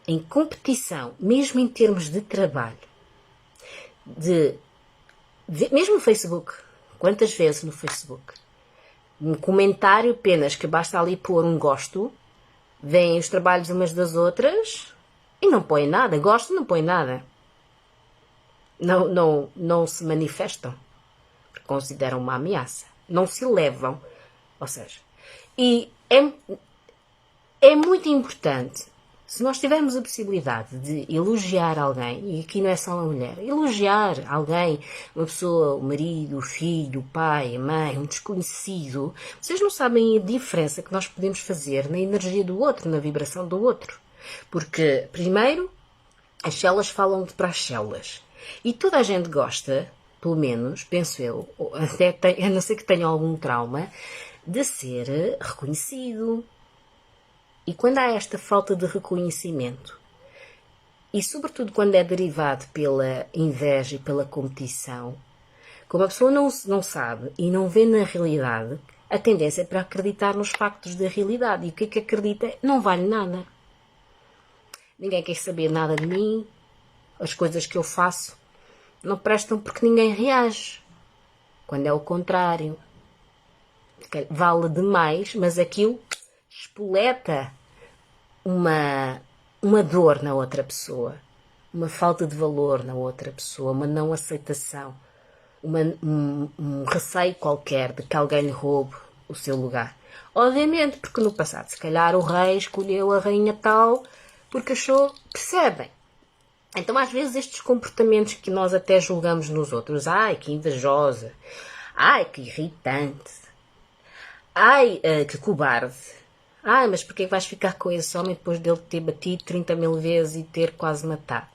em competição, mesmo em termos de trabalho, mesmo no Facebook, quantas vezes no Facebook, um comentário apenas que basta ali pôr um gosto, vêm os trabalhos umas das outras e não põem nada, gosto, não põe nada, não se manifestam, porque consideram uma ameaça, não se levam, ou seja, e é muito importante. Se nós tivermos a possibilidade de elogiar alguém, e aqui não é só uma mulher, elogiar alguém, uma pessoa, o marido, o filho, o pai, a mãe, um desconhecido, vocês não sabem a diferença que nós podemos fazer na energia do outro, na vibração do outro. Porque, primeiro, as células falam para as células. E toda a gente gosta, pelo menos, penso eu, a não ser que tenham algum trauma, de ser reconhecido. E quando há esta falta de reconhecimento, e sobretudo quando é derivado pela inveja e pela competição, como a pessoa não sabe e não vê na realidade, a tendência é para acreditar nos factos da realidade. E o que acredita não vale nada. Ninguém quer saber nada de mim, as coisas que eu faço não prestam porque ninguém reage. Quando é o contrário. Vale demais, mas aquilo espoleta uma dor na outra pessoa, uma falta de valor na outra pessoa, uma não aceitação, um receio qualquer de que alguém lhe roube o seu lugar. Obviamente, porque no passado, se calhar, o rei escolheu a rainha tal porque achou, percebem? Então, às vezes, estes comportamentos que nós até julgamos nos outros, ai, que invejosa, ai, que irritante, ai, que cobarde, ai, mas porquê vais ficar com esse homem depois dele ter batido 30.000 vezes e ter quase matado?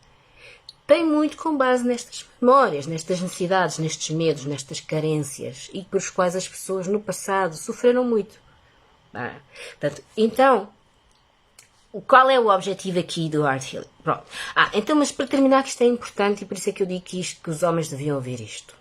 Tem muito com base nestas memórias, nestas necessidades, nestes medos, nestas carências, e por os quais as pessoas no passado sofreram muito. Portanto, então, qual é o objetivo aqui do Art Healing? Pronto. Então, mas para terminar, que isto é importante, e por isso é que eu digo que os homens deviam ouvir isto.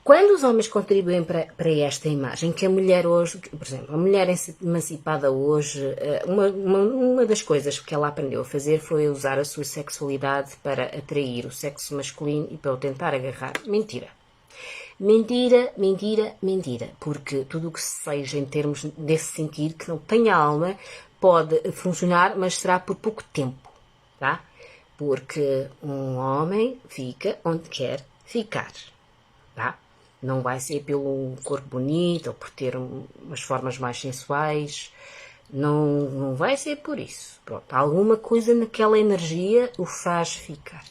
Quando os homens contribuem para esta imagem, que a mulher hoje, por exemplo, a mulher emancipada hoje, uma das coisas que ela aprendeu a fazer foi usar a sua sexualidade para atrair o sexo masculino e para o tentar agarrar. Mentira. Mentira, mentira, mentira. Porque tudo o que seja em termos desse sentido, que não tenha alma, pode funcionar, mas será por pouco tempo. tá? Porque um homem fica onde quer ficar, tá? Não vai ser pelo corpo bonito ou por ter umas formas mais sensuais. Não vai ser por isso. Pronto, alguma coisa naquela energia o faz ficar.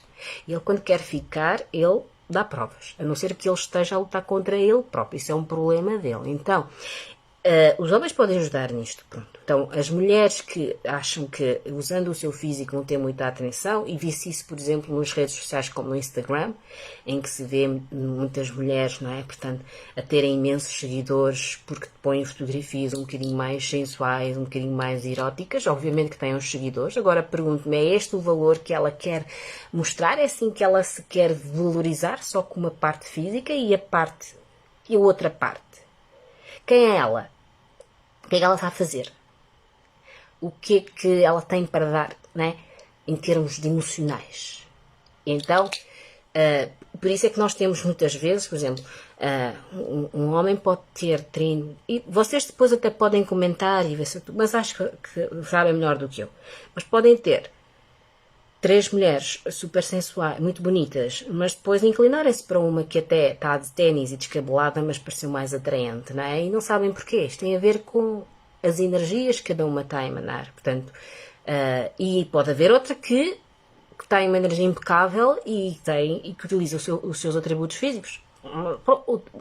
E ele, quando quer ficar, ele dá provas. A não ser que ele esteja a lutar contra ele próprio. Isso é um problema dele. Então, os homens podem ajudar nisto, pronto. Então, as mulheres que acham que usando o seu físico vão ter muita atenção, e vi-se isso, por exemplo, nas redes sociais como no Instagram, em que se vê muitas mulheres, não é? Portanto, a terem imensos seguidores porque põem fotografias um bocadinho mais sensuais, um bocadinho mais eróticas, obviamente que têm os seguidores. Agora pergunto-me, é este o valor que ela quer mostrar? É assim que ela se quer valorizar, só com uma parte física e a outra parte? Quem é ela? O que é que ela está a fazer? O que é que ela tem para dar, né? Em termos de emocionais? Então, por isso é que nós temos muitas vezes, por exemplo, um homem pode ter treino, e vocês depois até podem comentar e ver se, mas acho que sabem melhor do que eu, mas podem ter 3 mulheres super sensuais, muito bonitas, mas depois inclinarem-se para uma que até está de ténis e descabelada, mas pareceu mais atraente, não é? E não sabem porquê. Isto tem a ver com as energias que cada uma está a emanar. Portanto, e pode haver outra que tem uma energia impecável e que utiliza os seus atributos físicos.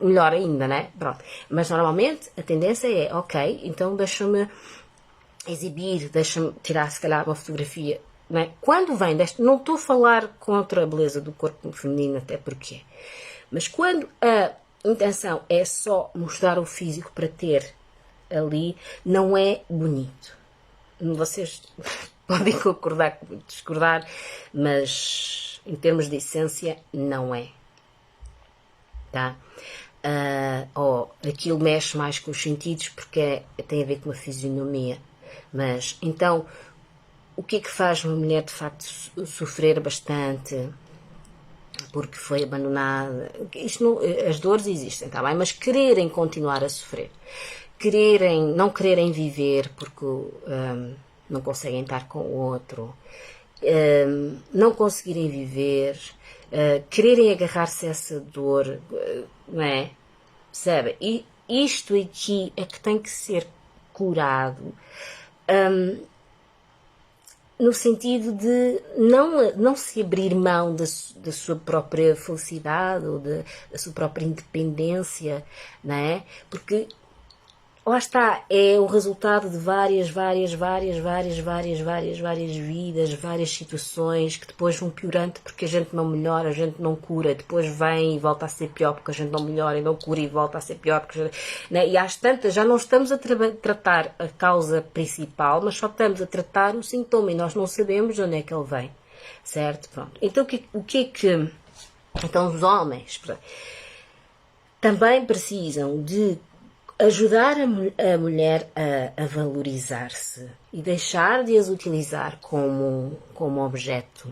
Melhor ainda, né? Pronto. Mas normalmente a tendência é, ok, então deixa-me exibir, deixa-me tirar se calhar uma fotografia. Não é? Quando vem deste, não estou a falar contra a beleza do corpo feminino, até porque, mas quando a intenção é só mostrar o físico para ter ali, não é bonito. Vocês podem concordar, discordar, mas em termos de essência, não é. Tá? Aquilo mexe mais com os sentidos porque tem a ver com a fisionomia. Mas, então, o que é que faz uma mulher de facto sofrer bastante porque foi abandonada? Isto não, as dores existem, tá bem? Mas quererem continuar a sofrer, não quererem viver porque não conseguem estar com o outro, não conseguirem viver, quererem agarrar-se a essa dor, não é? Percebe? E isto aqui é que tem que ser curado. No sentido de não se abrir mão da sua própria felicidade ou da sua própria independência, não é? Porque lá está, é o resultado de várias vidas, várias situações que depois vão piorando porque a gente não melhora, a gente não cura, depois vem e volta a ser pior porque a gente não melhora e não cura e volta a ser pior porque a gente, né? E às tantas já não estamos a tratar a causa principal, mas só estamos a tratar o sintoma e nós não sabemos de onde é que ele vem, certo? Pronto. Então o que é que então os homens também precisam de ajudar a mulher a valorizar-se e deixar de as utilizar como objeto,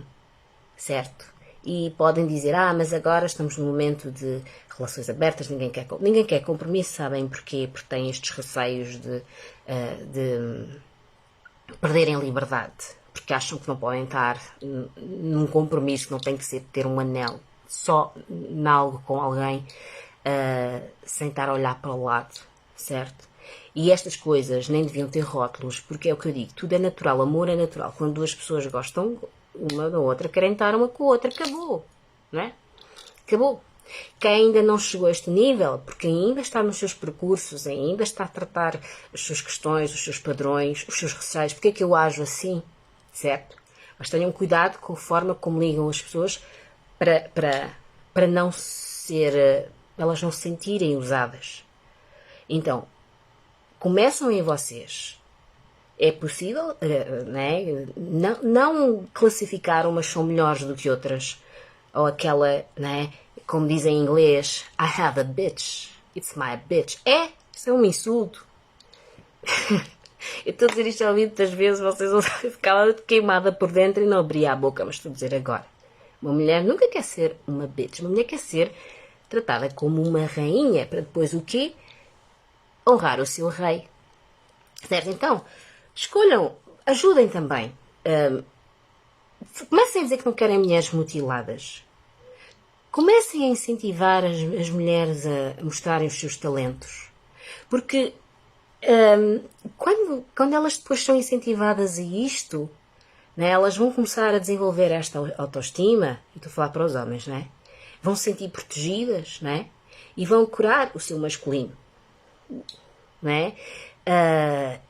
certo? E podem dizer, mas agora estamos num momento de relações abertas, ninguém quer compromisso, sabem porquê? Porque têm estes receios de perderem liberdade, porque acham que não podem estar num compromisso, que não tem que ser ter um anel, só em algo com alguém, sem estar a olhar para o lado, certo? E estas coisas nem deviam ter rótulos, porque é o que eu digo, tudo é natural, amor é natural. Quando duas pessoas gostam uma da outra, querem estar uma com a outra, acabou, não é? Acabou. Quem ainda não chegou a este nível, porque ainda está nos seus percursos, ainda está a tratar as suas questões, os seus padrões, os seus receios, porque é que eu ajo assim, certo? Mas tenham cuidado com a forma como ligam as pessoas para não ser, elas não se sentirem usadas. Então, começam em vocês. É possível, né? Não classificar umas são melhores do que outras, ou aquela, né? Como dizem em inglês, I have a bitch, it's my bitch. Isso é um insulto. Eu estou a dizer isto ao ouvido muitas vezes, vocês vão ficar queimada por dentro e não abrir a boca, mas estou a dizer agora. Uma mulher nunca quer ser uma bitch, uma mulher quer ser tratada como uma rainha, para depois o quê? Honrar o seu rei. Certo? Então, escolham, ajudem também Comecem a dizer que não querem mulheres mutiladas. Comecem a incentivar as mulheres a mostrarem os seus talentos. Porque quando elas depois são incentivadas a isto, né, elas vão começar a desenvolver esta autoestima, e estou a falar para os homens, né? Vão se sentir protegidas, né? E vão curar o seu masculino, né?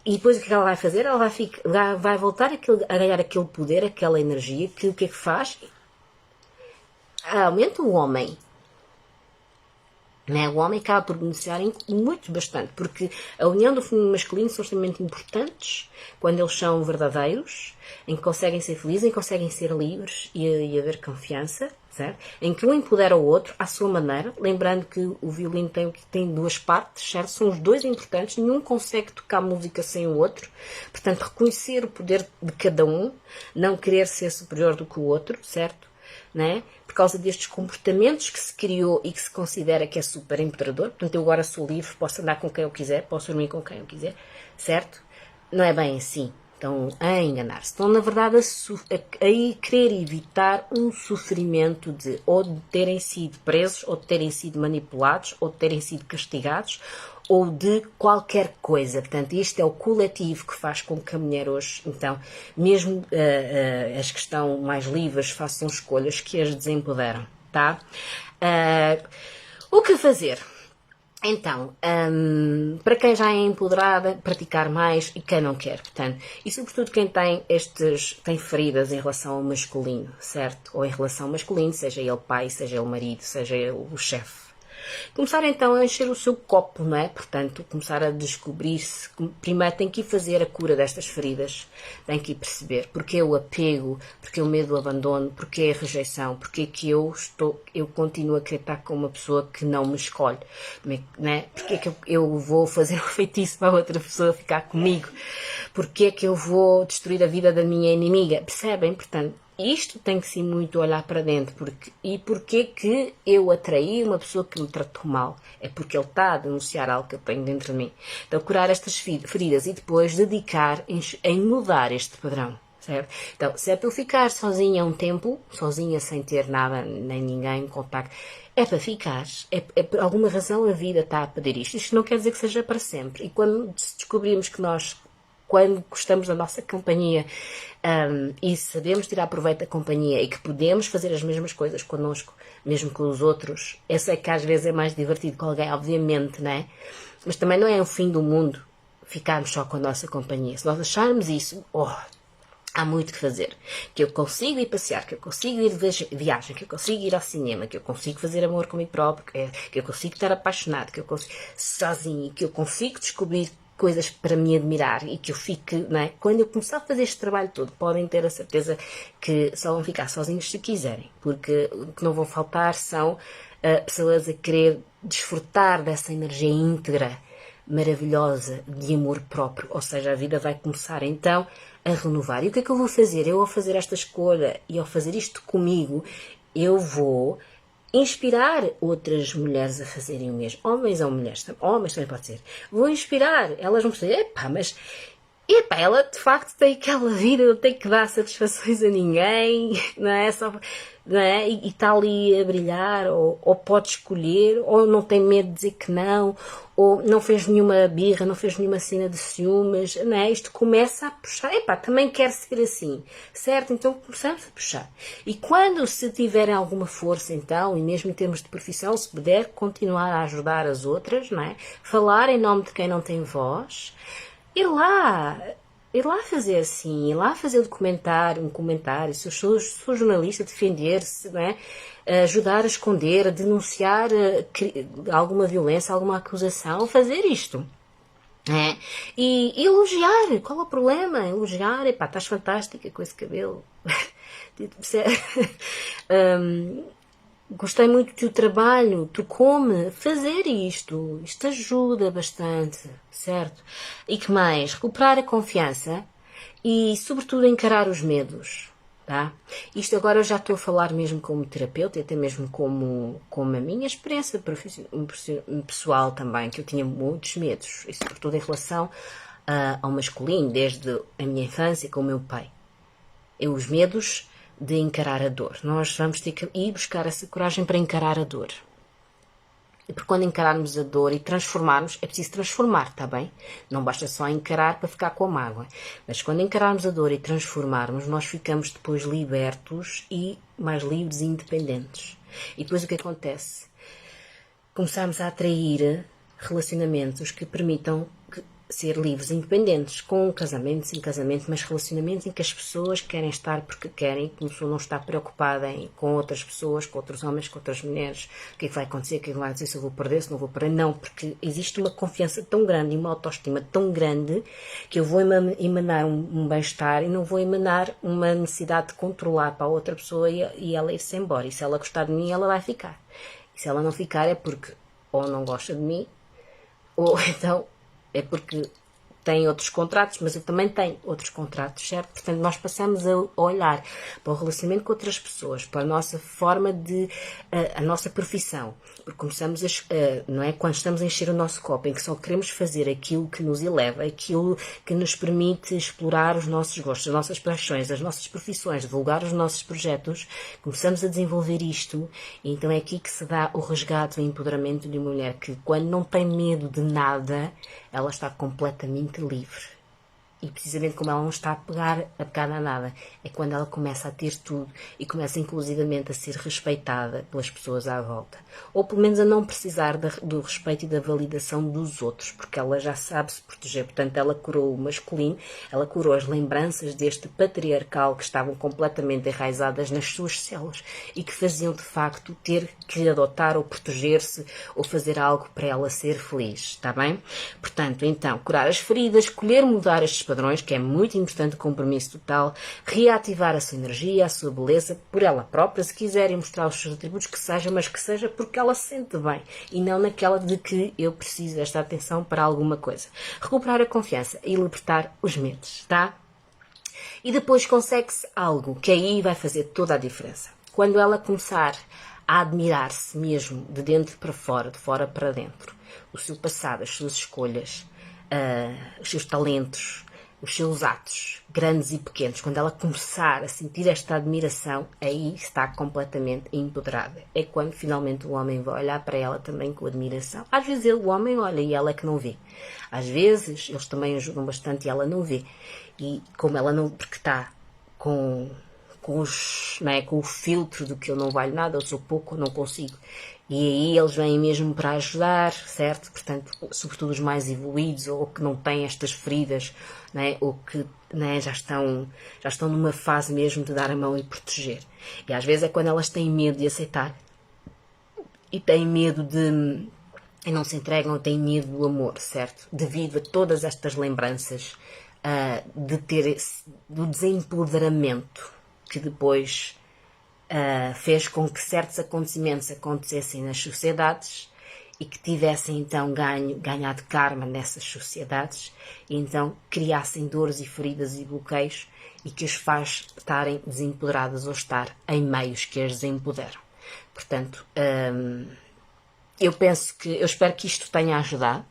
E depois o que ela vai fazer? Ela vai voltar a ganhar aquele poder, aquela energia, que o que é que faz? Aumenta o homem. Né? O homem acaba por beneficiar muito bastante, porque a união do feminino e masculino são extremamente importantes quando eles são verdadeiros, em que conseguem ser felizes, em que conseguem ser livres e haver confiança, certo? Em que um empodera o outro à sua maneira, lembrando que o violino tem duas partes, certo? São os dois importantes, nenhum consegue tocar música sem o outro, portanto reconhecer o poder de cada um, não querer ser superior do que o outro, certo? Né? Por causa destes comportamentos que se criou e que se considera que é super empoderador. Portanto, eu agora sou livre, posso andar com quem eu quiser, posso dormir com quem eu quiser, certo? Não é bem assim. Estão a enganar-se. Estão, na verdade, a querer evitar um sofrimento de ou de terem sido presos, ou de terem sido manipulados, ou de terem sido castigados, ou de qualquer coisa. Portanto, isto é o coletivo que faz com que a mulher hoje, então, mesmo as que estão mais livres, façam escolhas que as desempoderam, tá? O que fazer? Então, para quem já é empoderada, praticar mais e quem não quer, portanto, e sobretudo quem tem feridas em relação ao masculino, certo? Ou em relação ao masculino, seja ele pai, seja ele marido, seja ele o chefe. Começar então a encher o seu copo, não é? Portanto, começar a descobrir-se. Primeiro tem que ir fazer a cura destas feridas. Tem que ir perceber porque é o apego, porque é o medo do abandono, porque é a rejeição, porque é que eu continuo a querer estar com uma pessoa que não me escolhe, não é? Porque é que eu vou fazer um feitiço para outra pessoa ficar comigo? Porque é que eu vou destruir a vida da minha inimiga? Percebem? Portanto, isto tem que sim muito olhar para dentro. E porquê que eu atraí uma pessoa que me tratou mal? É porque ele está a denunciar algo que eu tenho dentro de mim. Então, curar estas feridas e depois dedicar em mudar este padrão. Certo? Então, se é para eu ficar sozinha um tempo, sozinha sem ter nada, nem ninguém em contacto, é para ficar. Por alguma razão a vida está a pedir isto. Isto não quer dizer que seja para sempre. E quando descobrimos que nós, quando gostamos da nossa companhia e sabemos tirar proveito da companhia e que podemos fazer as mesmas coisas connosco, mesmo com os outros, eu sei que às vezes é mais divertido com alguém, obviamente, não é? Mas também não é o fim do mundo ficarmos só com a nossa companhia. Se nós acharmos isso, há muito que fazer. Que eu consigo ir passear, que eu consigo ir de viagem, que eu consigo ir ao cinema, que eu consigo fazer amor comigo próprio, que eu consigo estar apaixonado, que eu consigo sozinho, que eu consigo descobrir coisas para me admirar e que eu fique, não é? Quando eu começar a fazer este trabalho todo, podem ter a certeza que só vão ficar sozinhos se quiserem, porque o que não vão faltar são pessoas a querer desfrutar dessa energia íntegra, maravilhosa, de amor próprio, ou seja, a vida vai começar então a renovar. E o que é que eu vou fazer? Eu, ao fazer esta escolha e ao fazer isto comigo, eu vou inspirar outras mulheres a fazerem o mesmo. Homens ou mulheres, homens também pode ser. Vou inspirar, elas vão dizer, ela de facto tem aquela vida, não tem que dar satisfações a ninguém, não é? Não é? E está ali a brilhar, ou pode escolher, ou não tem medo de dizer que não, ou não fez nenhuma birra, não fez nenhuma cena de ciúmes, não é? Isto começa a puxar, também quero ser assim, certo? Então começamos a puxar. E quando se tiverem alguma força, então, e mesmo em termos de profissão, se puder continuar a ajudar as outras, não é? Falar em nome de quem não tem voz, ir lá fazer assim, ir lá fazer um comentário, se eu sou jornalista, defender-se, não é? Ajudar a esconder, a denunciar alguma violência, alguma acusação, fazer isto. É. E elogiar, qual é o problema? Elogiar, estás fantástica com esse cabelo. Gostei muito do teu trabalho, tu come, fazer isto ajuda bastante, certo? E que mais? Recuperar a confiança e, sobretudo, encarar os medos, tá? Isto agora eu já estou a falar mesmo como terapeuta e até mesmo como a minha experiência pessoal também, que eu tinha muitos medos, e sobretudo em relação ao masculino, desde a minha infância com o meu pai. Os medos de encarar a dor. Nós vamos ter que ir buscar essa coragem para encarar a dor. E porque quando encararmos a dor e transformarmos, é preciso transformar, está bem? Não basta só encarar para ficar com a mágoa. Mas quando encararmos a dor e transformarmos, nós ficamos depois libertos e mais livres e independentes. E depois o que acontece? Começamos a atrair relacionamentos que permitam ser livres e independentes, com casamento, sem casamento, mas relacionamentos em que as pessoas querem estar porque querem, que a pessoa não está preocupada com outras pessoas, com outros homens, com outras mulheres, o que é que vai acontecer, o que é que vai dizer, se eu vou perder, se não vou perder, não, porque existe uma confiança tão grande e uma autoestima tão grande que eu vou emanar um bem-estar e não vou emanar uma necessidade de controlar para a outra pessoa e ela ir-se embora, e se ela gostar de mim, ela vai ficar, e se ela não ficar é porque ou não gosta de mim, ou então é porque tem outros contratos, mas eu também tenho outros contratos, certo? Portanto, nós passamos a olhar para o relacionamento com outras pessoas, para a nossa forma de... a nossa profissão, porque começamos não é? Quando estamos a encher o nosso copo, em que só queremos fazer aquilo que nos eleva, aquilo que nos permite explorar os nossos gostos, as nossas paixões, as nossas profissões, divulgar os nossos projetos, começamos a desenvolver isto, e então é aqui que se dá o resgate, o empoderamento de uma mulher que, quando não tem medo de nada, ela está completamente livre. E precisamente como ela não está apegada a nada, é quando ela começa a ter tudo e começa inclusivamente a ser respeitada pelas pessoas à volta. Ou pelo menos a não precisar do respeito e da validação dos outros, porque ela já sabe se proteger. Portanto, ela curou o masculino, ela curou as lembranças deste patriarcal que estavam completamente enraizadas nas suas células e que faziam de facto ter que adotar ou proteger-se ou fazer algo para ela ser feliz, está bem? Portanto, então, curar as feridas, escolher mudar estes padrões, que é muito importante, compromisso total, reativar a sua energia, a sua beleza, por ela própria, se quiserem mostrar os seus atributos, que seja, mas que seja porque ela se sente bem, e não naquela de que eu preciso desta atenção para alguma coisa. Recuperar a confiança e libertar os medos, tá? E depois consegue-se algo que aí vai fazer toda a diferença. Quando ela começar a admirar-se mesmo, de dentro para fora, de fora para dentro, o seu passado, as suas escolhas, os seus talentos, os seus atos, grandes e pequenos, quando ela começar a sentir esta admiração, aí está completamente empoderada. É quando finalmente o homem vai olhar para ela também com admiração. Às vezes o homem olha e ela é que não vê. Às vezes eles também ajudam bastante e ela não vê. E como ela não, porque está com o filtro do que eu não valho nada, eu sou pouco, eu não consigo. E aí eles vêm mesmo para ajudar, certo? Portanto, sobretudo os mais evoluídos ou que não têm estas feridas, né? Ou que já estão numa fase mesmo de dar a mão e proteger. E às vezes é quando elas têm medo de aceitar e têm medo e não se entregam, têm medo do amor, certo? Devido a todas estas lembranças do desempoderamento que depois fez com que certos acontecimentos acontecessem nas sociedades e que tivessem então ganhado karma nessas sociedades e então criassem dores e feridas e bloqueios e que os faz estarem desempoderadas ou estar em meios que as desempoderam. Portanto, eu espero que isto tenha ajudado.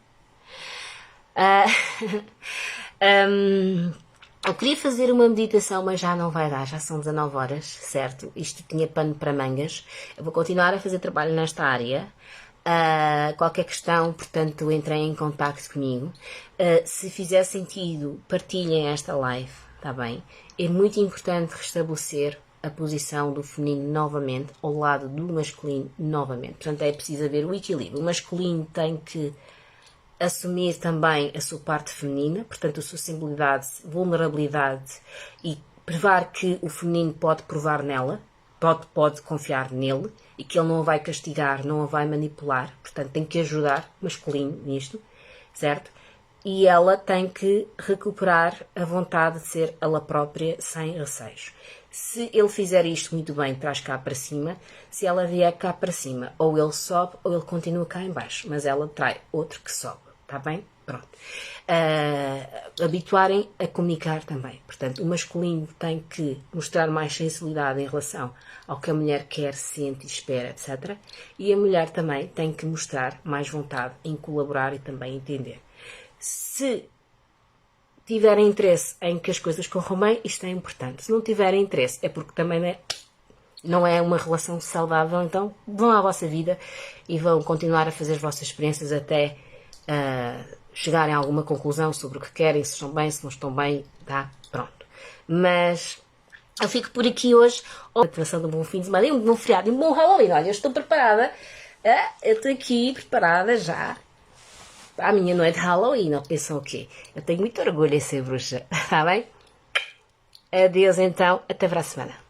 Eu queria fazer uma meditação, mas já não vai dar, já são 19 horas, certo? Isto tinha pano para mangas. Eu vou continuar a fazer trabalho nesta área. Qualquer questão, portanto, entrem em contacto comigo. Se fizer sentido, partilhem esta live, está bem? É muito importante restabelecer a posição do feminino novamente ao lado do masculino novamente. Portanto, é preciso haver o equilíbrio. O masculino tem que assumir também a sua parte feminina, portanto a sua sensibilidade, vulnerabilidade e provar que o feminino pode provar nela, pode confiar nele e que ele não a vai castigar, não a vai manipular, portanto tem que ajudar o masculino nisto, certo? E ela tem que recuperar a vontade de ser ela própria sem receios. Se ele fizer isto muito bem, traz cá para cima. Se ela vier cá para cima, ou ele sobe ou ele continua cá em baixo, mas ela trai outro que sobe. Está bem? Pronto. Habituarem a comunicar também. Portanto, o masculino tem que mostrar mais sensibilidade em relação ao que a mulher quer, sente e espera, etc. E a mulher também tem que mostrar mais vontade em colaborar e também entender. Se tiverem interesse em que as coisas corram bem, isto é importante. Se não tiverem interesse, é porque também não é uma relação saudável, então vão à vossa vida e vão continuar a fazer as vossas experiências até chegarem a alguma conclusão sobre o que querem, se estão bem, se não estão bem, tá? Pronto. Mas eu fico por aqui hoje. Continuação de um bom fim de semana e um bom feriado e um bom Halloween. Olha, eu estou preparada. Eu estou aqui preparada já para a minha noite de Halloween. Não pensam o quê? Eu tenho muito orgulho em ser bruxa. Está bem? Adeus então. Até para a semana.